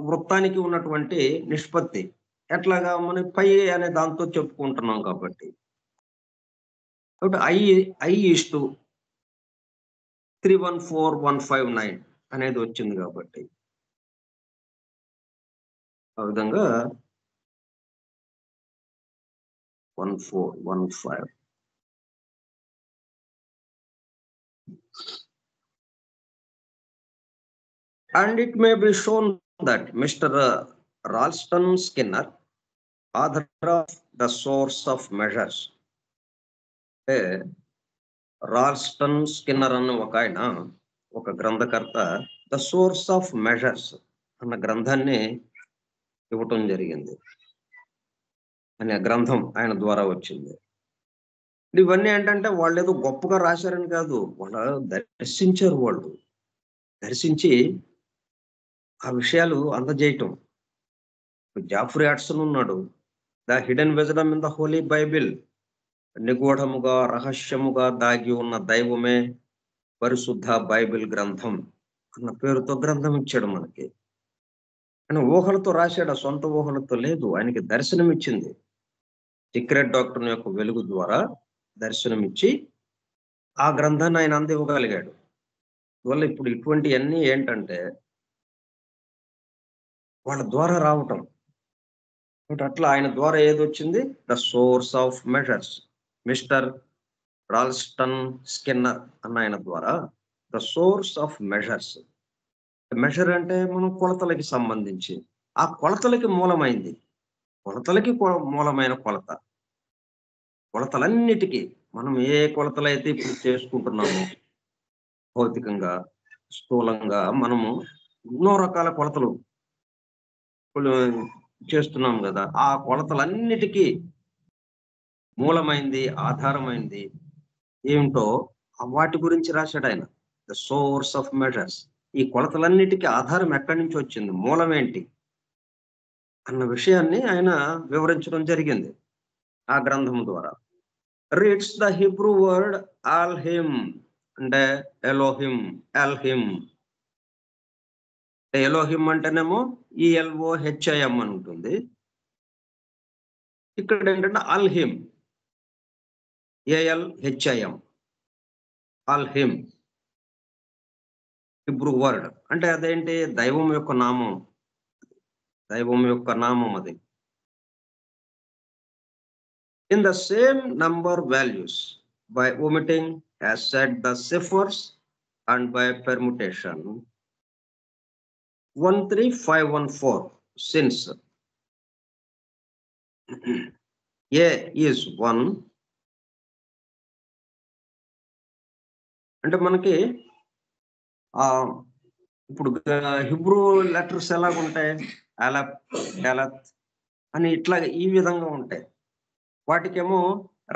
S1: వృత్తానికి ఉన్నటువంటి నిష్పత్తి ఎట్లాగా మనం పై అనే దాంతో చెప్పుకుంటున్నాం కాబట్టి I/314,159 అనేది వచ్చింది కాబట్టి ఆ విధంగా 1415. And it may be shown that Mr. Ralston Skinner, author of The Source of Measures, Ralston Skinner అన్న ఒక గ్రంథకర్త ద సోర్స్ ఆఫ్ మెజర్స్ అన్న గ్రంథాన్ని ఇవ్వటం జరిగింది. అనే గ్రంథం ఆయన ద్వారా వచ్చింది. ఇవన్నీ ఏంటంటే వాళ్ళు ఏదో గొప్పగా రాశారని కాదు, వాళ్ళు దర్శించారు. వాళ్ళు దర్శించి ఆ విషయాలు అందజేయటం. జాఫ్రీ హడ్సన్ ఉన్నాడు, the hidden wisdom in the holy Bible, నిగూఢముగా రహస్యముగా దాగి ఉన్న దైవమే పరిశుద్ధ బైబిల్ గ్రంథం అన్న పేరుతో గ్రంథం ఇచ్చాడు మనకి. ఆయన ఊహలతో రాశాడు, సొంత ఊహలతో లేదు. ఆయనకి దర్శనం ఇచ్చింది. సీక్రెట్ డాక్టర్ యొక్క వెలుగు ద్వారా దర్శనం ఇచ్చి ఆ గ్రంథాన్ని ఆయన అందివ్వగలిగాడు. అందువల్ల ఇప్పుడు ఇటువంటివన్నీ ఏంటంటే వాళ్ళ ద్వారా రావటం. అట్లా ఆయన ద్వారా ఏదొచ్చింది? The source of measures, mister Ralston Skinner అన్న ఆయన ద్వారా the source of measures. Measure అంటే మనం కొలతలకి సంబంధించి, ఆ కొలతలకి మూలమైంది. కొలతలకి మూలమైన కొలత. కొలతలన్నిటికీ మనం ఏ కొలతలైతే ఇప్పుడు చేసుకుంటున్నామో భౌతికంగా, స్థూలంగా మనము ఎన్నో రకాల కొలతలు చేస్తున్నాం కదా. ఆ కొలతలన్నిటికీ మూలమైంది, ఆధారమైంది ఏమిటో వాటి గురించి రాశాడు ఆయన. The source of measures. ఈ కొలతలన్నిటికీ ఆధారం ఎక్కడి నుంచి వచ్చింది, మూలం ఏంటి అన్న విషయాన్ని ఆయన వివరించడం జరిగింది ఆ గ్రంథం ద్వారా. రీడ్స్ ద హిబ్రూ వర్డ్ ఆల్హిమ్ అంటే ఎలోహిమ్. ఎలోహిమ్ అంటేనేమో ELOHIM అని ఉంటుంది. ఇక్కడ ఏంటంటే అల్హిమ్, ALHIM, అల్హిమ్ హిబ్రూ వర్డ్. అంటే అదేంటి? దైవం యొక్క నామం. దైవం యొక్క నామం అది. In the same number values by omitting as said the ciphers and by permutation 13514, since A is 1 అంటే మనకి ఇప్పుడు హిబ్రూ లెటర్స్ ఎలాగుంటాయి? అలఫ్, డలత్ అని ఇట్లా ఈ విధంగా ఉంటాయి. వాటికేమో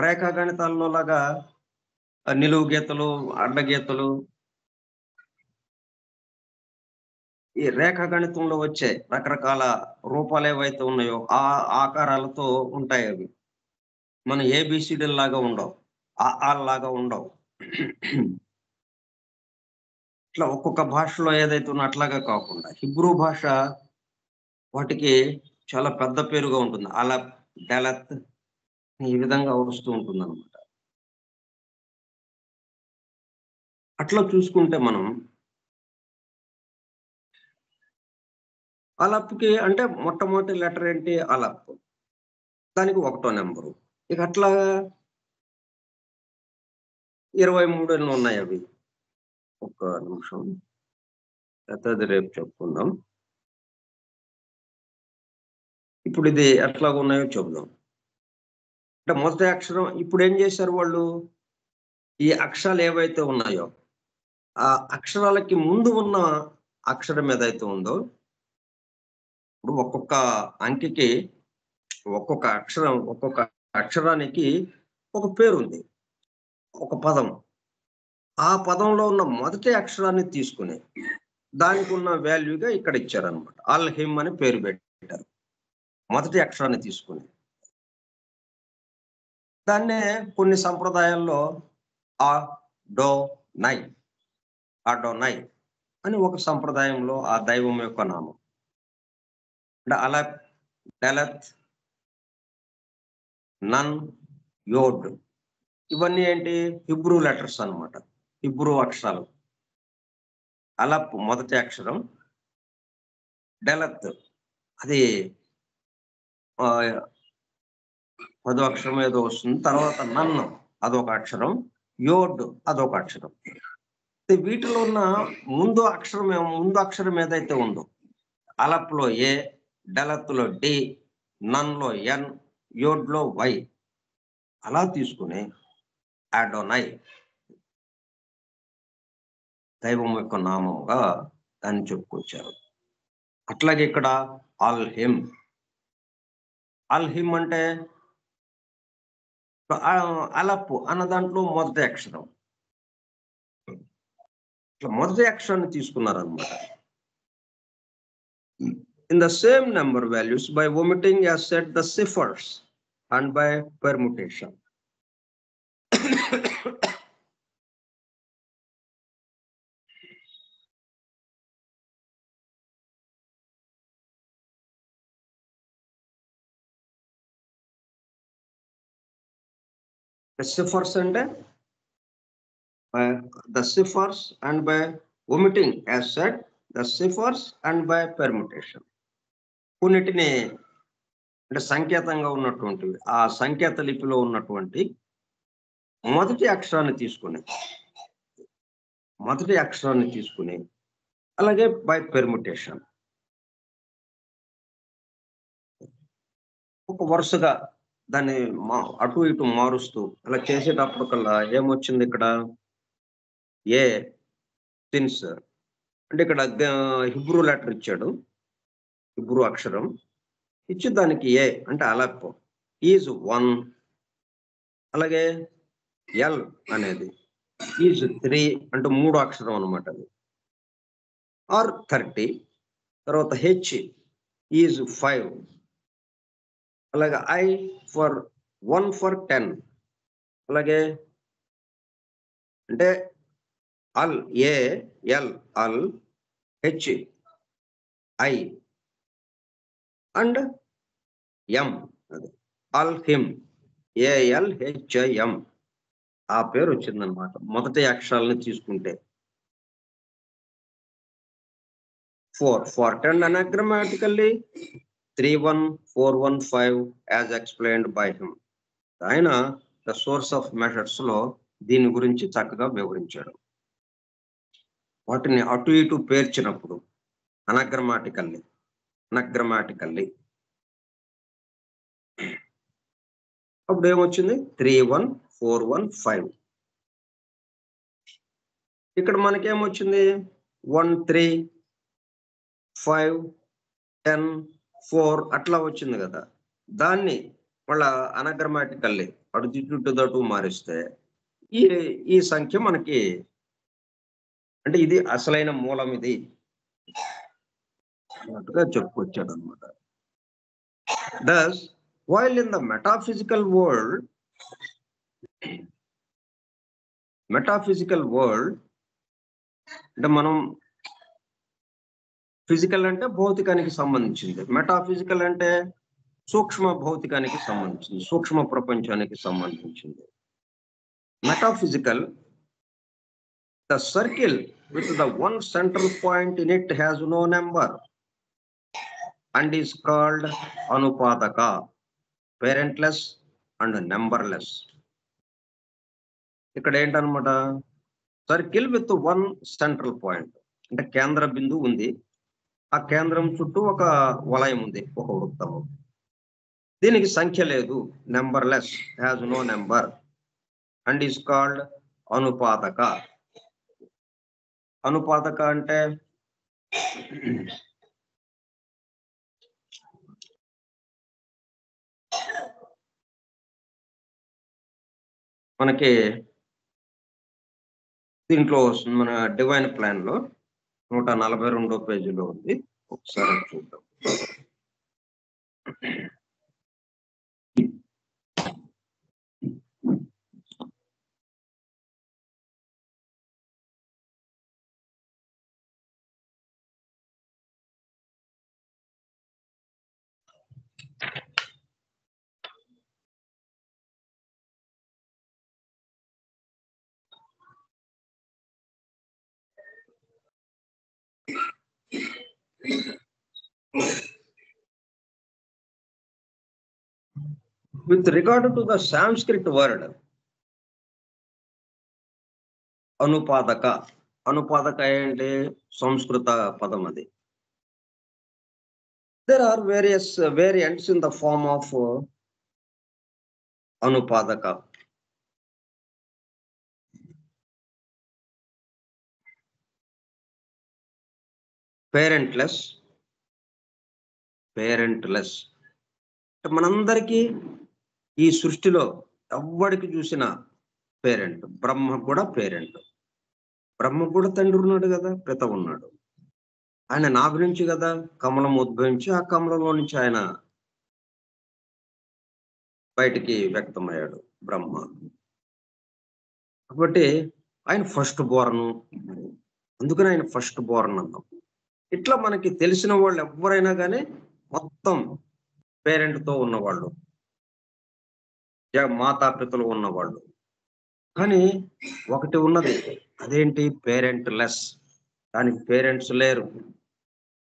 S1: రేఖా గణితాల్లో లాగా నిలువు గీతలు, అడ్డగీతలు, ఈ రేఖాగణితంలో వచ్చే రకరకాల రూపాలు ఏవైతే ఉన్నాయో ఆ ఆకారాలతో ఉంటాయి అవి. మన ఏబిసిడీల లాగా ఉండవు. లాగా ఉండవు. ఇట్లా ఒక్కొక్క భాషలో ఏదైతే ఉన్నా అట్లాగా కాకుండా హిబ్రూ భాష వాటికి చాలా పెద్ద పేరుగా ఉంటుంది. అలప్, డలత్ ఈ విధంగా వస్తూ ఉంటుందన్నమాట. అట్లా చూసుకుంటే మనం అలప్‌కి అంటే మొట్టమొదటి లెటర్ ఏంటి? అలప్. దానికి ఒకటో నంబరు. ఇక అట్లా 23 ఎన్నో ఉన్నాయి అవి. ఒక్క నిమిషం. అది రేపు చెప్పుకుందాం. ఇప్పుడు ఇది ఎట్లాగా ఉన్నాయో చెప్దాం. అంటే మొదటి అక్షరం ఇప్పుడు ఏం చేశారు వాళ్ళు? ఈ అక్షరాలు ఏవైతే ఉన్నాయో, ఆ అక్షరాలకి ముందు ఉన్న అక్షరం ఏదైతే ఉందో, ఇప్పుడు ఒక్కొక్క అంకెకి ఒక్కొక్క అక్షరానికి ఒక పేరుంది. ఒక పదం. ఆ పదంలో ఉన్న మొదటి అక్షరాన్ని తీసుకొని దానికున్న వాల్యూగా ఇక్కడ ఇచ్చారనమాట. అల్ హిమ్ అని పేరు పెట్టారు. మొదటి అక్షరాన్ని తీసుకొని. దాన్నే కొన్ని సంప్రదాయాల్లో అడోనై అని ఒక సంప్రదాయంలో ఆ దైవం యొక్క నామం. అంటే అలప్, డలత్, నన్, యోడ్ ఇవన్నీ ఏంటి? హిబ్రూ లెటర్స్ అన్నమాట. హిబ్రూ అక్షరాలు. అలప్ మొదటి అక్షరం. డలత్ అది పదో అక్షరం ఏదో వస్తుంది. తర్వాత నన్ను అదొక అక్షరం. యోడ్ అదొక అక్షరం. వీటిలో ఉన్న ముందు అక్షరం ఏదైతే ఉందో అలప్‌లో ఏ, డలత్‌లో డి, నన్‌లో ఎన్, యోడ్‌లో వై అలా తీసుకుని అడోనై దైవం యొక్క నామముగా దాన్ని చెప్పుకొచ్చారు. అట్లాగే ఇక్కడ అల్ హిమ్ అంటే అలప్ అన్న దాంట్లో మొదటి అక్షరం. ఇట్లా మొదటి అక్షరాన్ని తీసుకున్నారన్నమాట. In the same number values by omitting as said the ciphers and by permutation. The ciphers and the ciphers and by omitting as said the ciphers and by permutation. కొన్నిటిని అంటే సంకేతంగా ఉన్నటువంటివి ఆ సంకేత లిపిలో ఉన్నటువంటి మొదటి అక్షరాన్ని తీసుకుని అలాగే బై పెర్ముటేషన్ ఒక వరుసగా దాన్ని అటు ఇటు మారుస్తూ అలా చేసేటప్పటికల్లా ఏమొచ్చింది ఇక్కడ? ఏ సిన్స్ అంటే ఇక్కడ హిబ్రూ లెటర్ ఇచ్చాడు. హిబ్రూ అక్షరం ఇచ్చి దానికి ఏ అంటే అలప్ ఈజ్ 1. అలాగే ఎల్ అనేది ఈజ్ 3 అంటే 3 అక్షరం అనమాట అది. ఆర్ 30. తర్వాత హెచ్ ఈజ్ 5. అలాగే ఐ ఫర్ 1 ఫర్ 10. అలాగే అంటే al A L al H I and M అది అల్ హిమ్ ALHIM ఆ పేరు వచ్చిందనమాట మొదటి అక్షరాలను తీసుకుంటే. 4 10 anagrammatically 31415 as explained by him. ఆయన ద సోర్స్ ఆఫ్ మెథడ్స్ లో దీని గురించి చక్కగా వివరించాడు. వాటిని అటు ఇటు పేర్చినప్పుడు అనగ్రమాటికల్లీ అప్పుడు ఏమొచ్చింది? 31415. ఇక్కడ మనకేమొచ్చింది? 1 3 5 10 4 అట్లా వచ్చింది కదా. దాన్ని మళ్ళా అనగ్రమాటికల్లీ అటు చుట్టూ మారిస్తే ఈ సంఖ్య మనకి అంటే ఇది అసలైన మూలం. ఇది అన్నట్టుగా చెప్పుకొచ్చాడు అనమాట. Thus, while in the metaphysical world అంటే మనం ఫిజికల్ అంటే భౌతికానికి సంబంధించింది, మెటాఫిజికల్ అంటే సూక్ష్మ భౌతికానికి సంబంధించింది, సూక్ష్మ ప్రపంచానికి సంబంధించింది. Metaphysical, the circle with the one central point in it has no number and is called anupadaka, parentless and numberless. ఇక్కడ ఏంటనమాట, circle with one central point అంటే కేంద్ర బిందువు ఉంది, ఆ కేంద్రం చుట్టూ ఒక వలయం ఉంది, ఒక వృత్తము. దీనికి సంఖ్య లేదు, numberless, has no number, and is called అనుపాదక. అనుపాదక అంటే మనకి దీంట్లో మన డివైన్ ప్లాన్ లో 142వ పేజీలో ఉంది, ఒకసారి చూద్దాం. With regard to the Sanskrit word అనుపాదక, అనుపాదక ఏంటి, సంస్కృత పదం అది. There are various variants in the form of అనుపాదక. పేరెంట్లెస్, పేరెంట్లెస్ మనందరికీ ఈ సృష్టిలో ఎవ్వడికి చూసిన పేరెంట్, బ్రహ్మ కూడా పేరెంట్. బ్రహ్మ కూడా తండ్రి ఉన్నాడు కదా, పిత ఉన్నాడు. ఆయన నా గురించి కదా కమలం ఉద్భవించి ఆ కమలంలో నుంచి ఆయన బయటికి వ్యక్తమయ్యాడు బ్రహ్మ. కాబట్టి ఆయన ఫస్ట్ బోర్న్, అందుకని ఆయన ఫస్ట్ బోర్న్ అన్నాం. ఇట్లా మనకి తెలిసిన వాళ్ళు ఎవరైనా కానీ మొత్తం పేరెంట్ తో ఉన్నవాళ్ళు, మాతాపితలు ఉన్నవాళ్ళు. కానీ ఒకటి ఉన్నది, అదేంటి, పేరెంట్ లెస్. దానికి పేరెంట్స్ లేరు.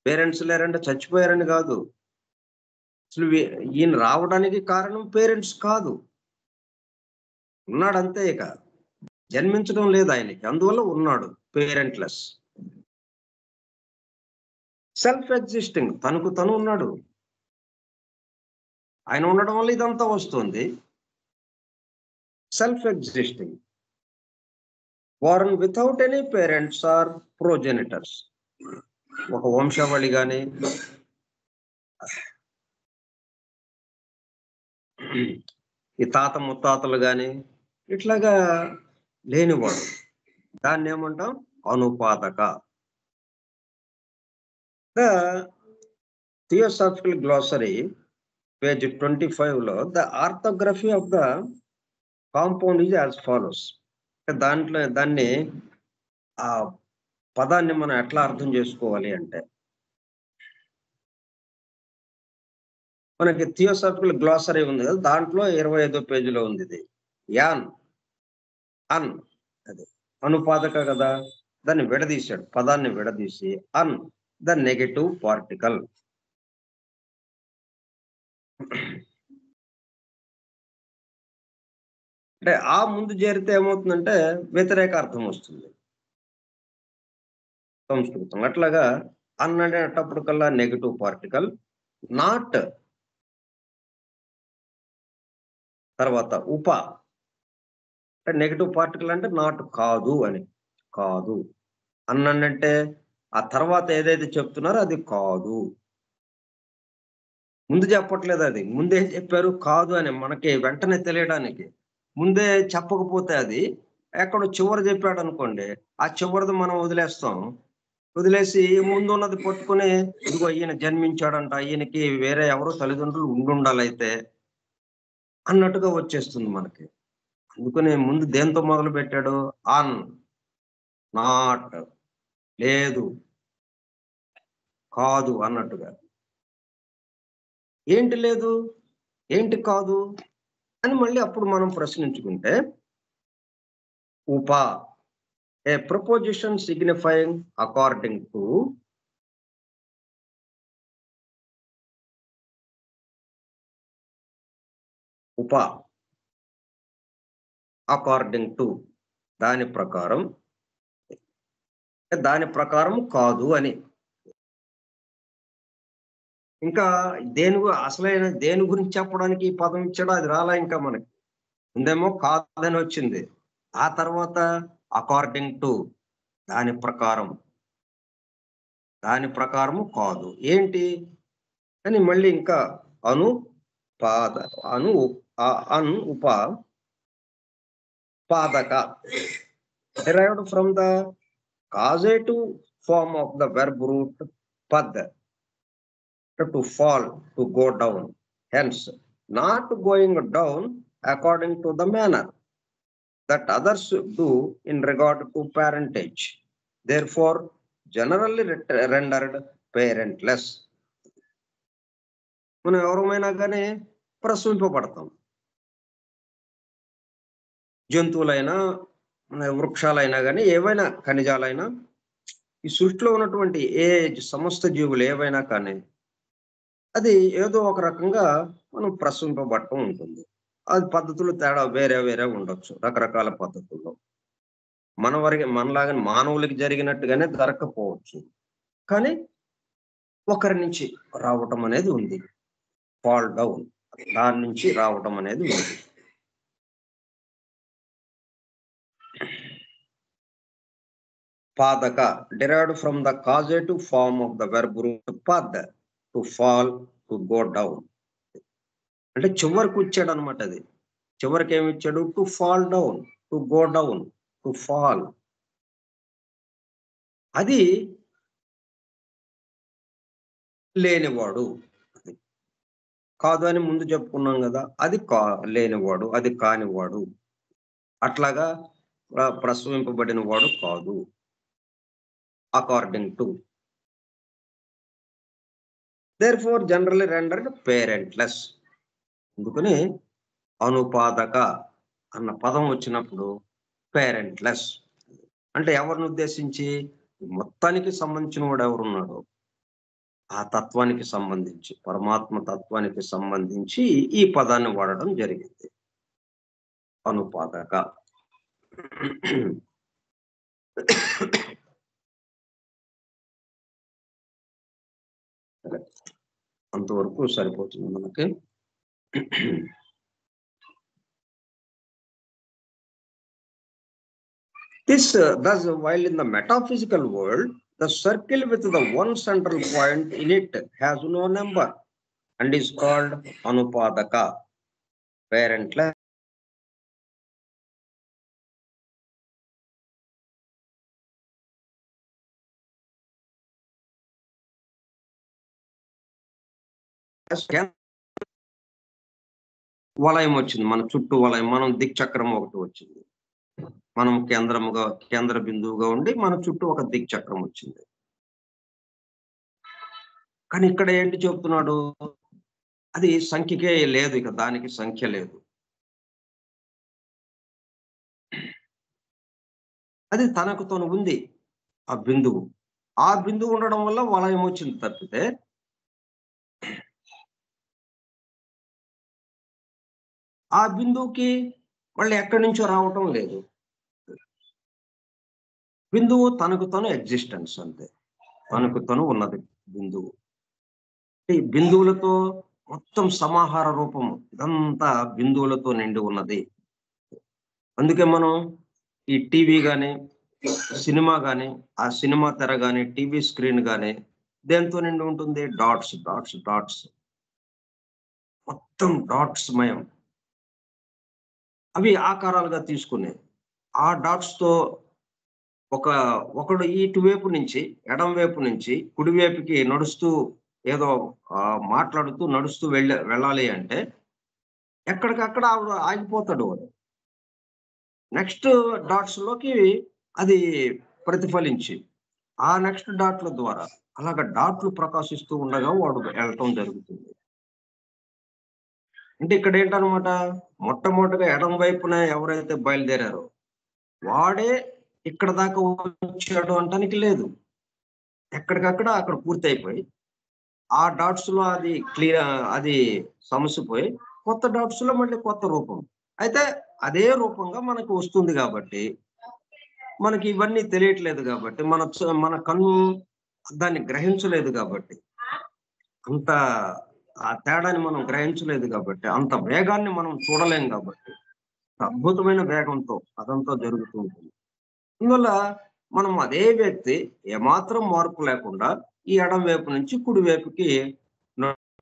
S1: పేరెంట్స్ లేరంటే చచ్చిపోయారని కాదు, అసలు ఈయన రావడానికి కారణం పేరెంట్స్ కాదు, ఉన్నాడంతే, ఇక జన్మించడం లేదు ఆయనకి, అందువల్ల ఉన్నాడు, పేరెంట్లెస్. సెల్ఫ్ ఎగ్జిస్టింగ్, తనకు తను ఉన్నాడు. ఆయన ఉండడం వల్ల ఇదంతా వస్తుంది. Self existing, born without any parents or progenitors. ఒక వంశావళి కానీ ఈ తాత ముత్తాతలు కానీ ఇట్లాగా లేనివాడు, దాన్ని ఏమంటాం, అనుపాదక. ద థియోసాఫికల్ గ్లాసరీ పేజ్ 25 లో the orthography of the compound is as follows. దాన్ని ఆ పదాన్ని మనం ఎట్లా అర్థం చేసుకోవాలి అంటే, మనకి థియోసాఫికల్ గ్లాసరీ ఉంది కదా, దాంట్లో 25వ పేజీలో ఉంది ఇది. యాన్, అన్, అది అనుపాదక కదా, దాన్ని విడదీశాడు, పదాన్ని విడదీసి అన్ ద నెగటివ్ పార్టికల్. అంటే ఆ ముందు చేరితే ఏమవుతుందంటే వ్యతిరేక అర్థం వస్తుంది సంస్కృతం. అట్లాగా అన్ అనేటప్పుడు కల్లా నెగటివ్ పార్టికల్, నాట్ తర్వాత ఉప అంటే నెగటివ్ పార్టికల్ అంటే నాట్ కాదు అని, కాదు. అన్నంటే ఆ తర్వాత ఏదైతే చెప్తున్నారో అది కాదు, ముందు చెప్పట్లేదు, అది ముందే చెప్పారు కాదు అని మనకి వెంటనే తెలియడానికి. ముందే చెప్పకపోతే అది ఎక్కడో చివరి చెప్పాడు అనుకోండి, ఆ చివరిది మనం వదిలేస్తాం, వదిలేసి ముందు ఉన్నది పట్టుకుని ఇదిగో ఈయన జన్మించాడంట, ఈయనకి వేరే ఎవరో తల్లిదండ్రులు ఉండుండాలైతే అన్నట్టుగా వచ్చేస్తుంది మనకి. అందుకని ముందు దేంతో మొదలు పెట్టాడు? ఆన్, నాట్, లేదు, కాదు అన్నట్టుగా. ఏంటి లేదు, ఏంటి కాదు అని మళ్ళీ అప్పుడు మనం ప్రశ్నించుకుంటే, ఉప, ఏ ప్రపోజిషన్ సిగ్నిఫైయింగ్ అకార్డింగ్ టు, ఉప అకార్డింగ్ టు, దాని ప్రకారం, దాని ప్రకారం కాదు అని. ఇంకా అసలైన దేని గురించి చెప్పడానికి ఈ పదం ఇచ్చాడో అది రాలా ఇంకా మనకి. ముందేమో కాదని వచ్చింది, ఆ తర్వాత అకార్డింగ్ టు, దాని ప్రకారం, దాని ప్రకారము కాదు ఏంటి అని మళ్ళీ ఇంకా అనుపాద, ఉపాదక derived from the causative form of the verb root pad, to fall, to go down, hence not going down according to the manner that others do in regard to parentage, therefore generally rendered parentless. మనం ఎవరమైనా కానీ ప్రసవింపబడతాం. జంతువులైనా, వృక్షాలైనా కానీ, ఏవైనా ఖనిజాలైనా, ఈ సృష్టిలో ఉన్నటువంటి సమస్త జీవులు ఏవైనా కానీ అది ఏదో ఒక రకంగా మనం ప్రసవింపబడటం ఉంటుంది. అది పద్ధతులు తేడా వేరే వేరే ఉండొచ్చు, రకరకాల పద్ధతుల్లో. మనలాగా మానవులకి జరిగినట్టుగానే జరగకపోవచ్చు, కానీ ఒకరి నుంచి రావటం అనేది ఉంది. ఫాల్ డౌన్, దాని నుంచి రావటం అనేది ఉంది. పాదక derived from the causative form of the verb root pad, to fall, to go down. అంటే చివరికి వచ్చాడు అనమాట. అది చివరికి ఏమి ఇచ్చాడు? To fall down, to go down, to fall. అది లేనివాడు, కాదు అని ముందు చెప్పుకున్నాం కదా. అది లేనివాడు, అది కానివాడు, అట్లాగా ప్రసవింపబడిన వాడు కాదు. According to, therefore generally rendered parentless. అందుకని అనుపాదక అన్న పదం వచ్చినప్పుడు పేరెంట్లెస్ అంటే ఎవరిని ఉద్దేశించి? మొత్తానికి సంబంధించిన వాడు ఎవరున్నాడో ఆ తత్వానికి సంబంధించి, పరమాత్మ తత్వానికి సంబంధించి ఈ పదాన్ని వాడడం జరిగింది, అనుపాదక. అంతవరకు సరిపోతుంది మనకి. This thus, while in the metaphysical world the circle with the one central point in it has no number and is called anupadaka, parentless. వలయం వచ్చింది మన చుట్టూ, వలయం, మనం దిక్చక్రం ఒకటి వచ్చింది, మనం కేంద్ర బిందువుగా ఉండి మన చుట్టూ ఒక దిక్చక్రం వచ్చింది. కానీ ఇక్కడ ఏంటి చెప్తున్నాడు? అది సంఖ్యకే లేదు, ఇక దానికి సంఖ్య లేదు. అది తనకు తను ఉంది ఆ బిందువు. ఆ బిందువు ఉండడం వల్ల వలయం వచ్చింది తప్పితే ఆ బిందువుకి మళ్ళీ ఎక్కడి నుంచో రావటం లేదు. బిందువు తనకు తను ఎగ్జిస్టెన్స్, అంతే, తనకు తను ఉన్నది బిందువు. ఈ బిందువులతో మొత్తం సమాహార రూపము, ఇదంతా బిందువులతో నిండి ఉన్నది. అందుకే మనం ఈ టీవీ కానీ, సినిమా కానీ, ఆ సినిమా తెర కానీ, టీవీ స్క్రీన్ కానీ దేంతో నిండి ఉంటుంది? డాట్స్, డాట్స్, డాట్స్, మొత్తం డాట్స్ మయం. అవి ఆకారాలుగా తీసుకునే ఆ డాట్స్ తో ఒకడు ఇటువైపు నుంచి ఎడం వైపు నుంచి కుడి వైపుకి నడుస్తూ ఏదో మాట్లాడుతూ నడుస్తూ వెళ్ళాలి అంటే ఎక్కడికక్కడ ఆగిపోతాడు వాడు. నెక్స్ట్ డాట్స్ లోకి అది ప్రతిఫలించి ఆ నెక్స్ట్ డాట్ల ద్వారా అలాగ డాట్లు ప్రకాశిస్తూ ఉండగా వాడు వెళ్ళటం జరుగుతుంది. అంటే ఇక్కడ ఏంటనమాట, మొట్టమొదటిగా ఎడం వైపున ఎవరైతే బయలుదేరారో వాడే ఇక్కడ దాకా వచ్చాడు అంటానికి లేదు. ఎక్కడికక్కడ అక్కడ పూర్తి అయిపోయి ఆ డాట్స్ లో అది సమసిపోయి కొత్త డాట్స్ లో మళ్ళీ కొత్త రూపం. అయితే అదే రూపంగా మనకు వస్తుంది కాబట్టి మనకి ఇవన్నీ తెలియట్లేదు కాబట్టి మన కన్ను దాన్ని గ్రహించలేదు కాబట్టి అంత ఆ తేడాన్ని మనం గ్రహించలేదు కాబట్టి అంత వేగాన్ని మనం చూడలేం కాబట్టి అద్భుతమైన వేగంతో అదంతా జరుగుతూ ఉంటుంది. అందువల్ల మనం అదే వ్యక్తి ఏమాత్రం మార్పు లేకుండా ఈ ఎడం వైపు నుంచి కుడి వైపుకి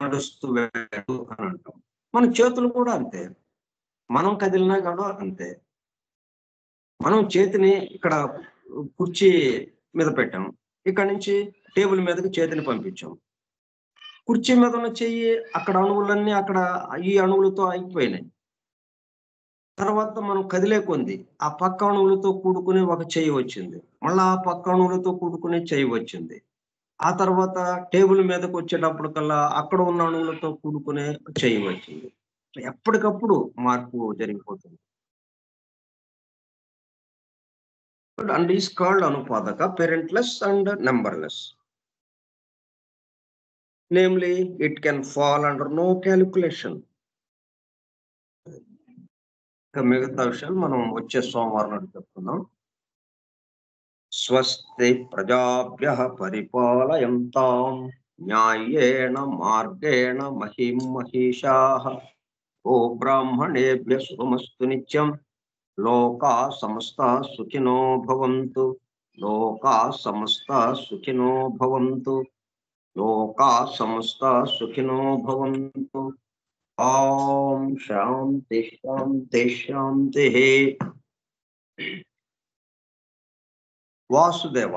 S1: నడుస్తూ వెళ్ళాడు అని అంటాం. మన చేతులు కూడా అంతే, మనం కదిలినా కూడా అంతే. మనం చేతిని ఇక్కడ కుర్చీ మీద పెట్టాం, ఇక్కడ నుంచి టేబుల్ మీదకి చేతిని పంపించాం. కుర్చీ మీద ఉన్న చెయ్యి అక్కడ అణువులన్నీ అక్కడ ఈ అణువులతో ఆగిపోయినాయి. తర్వాత మనం కదిలే కొంది ఆ పక్క అణువులతో కూడుకుని ఒక చెయ్యి వచ్చింది, మళ్ళా ఆ పక్క అణువులతో కూడుకునే చెయ్యి వచ్చింది. ఆ తర్వాత టేబుల్ మీదకి వచ్చేటప్పుడు కల్లా అక్కడ ఉన్న అణువులతో కూడుకునే చెయ్యి వచ్చింది. ఎప్పటికప్పుడు మార్పు జరిగిపోతుంది. అండ్ ఈస్ కాల్డ్ అనుపాదక, parentless and numberless. Namely, it can fall under no calculation. మిగతా విషయాలు మనం వచ్చే సోమవారం నాడు చెప్పుకుందాం. స్వస్తి ప్రజాభ్యః పరిపాలయంతాం న్యాయేణ మార్గేణ మహిం మహిషాః. ఓ బ్రాహ్మణేభ్యః శుభమస్తు నిత్యం. లోకా సమస్తా సుఖినో భవంతు. లోకా సమస్తా సుఖినో భవంతు. లోకా సమస్తా సుఖినో భవంతు. ఓం శాంతి శాంతి శాంతి. వాసుదేవ.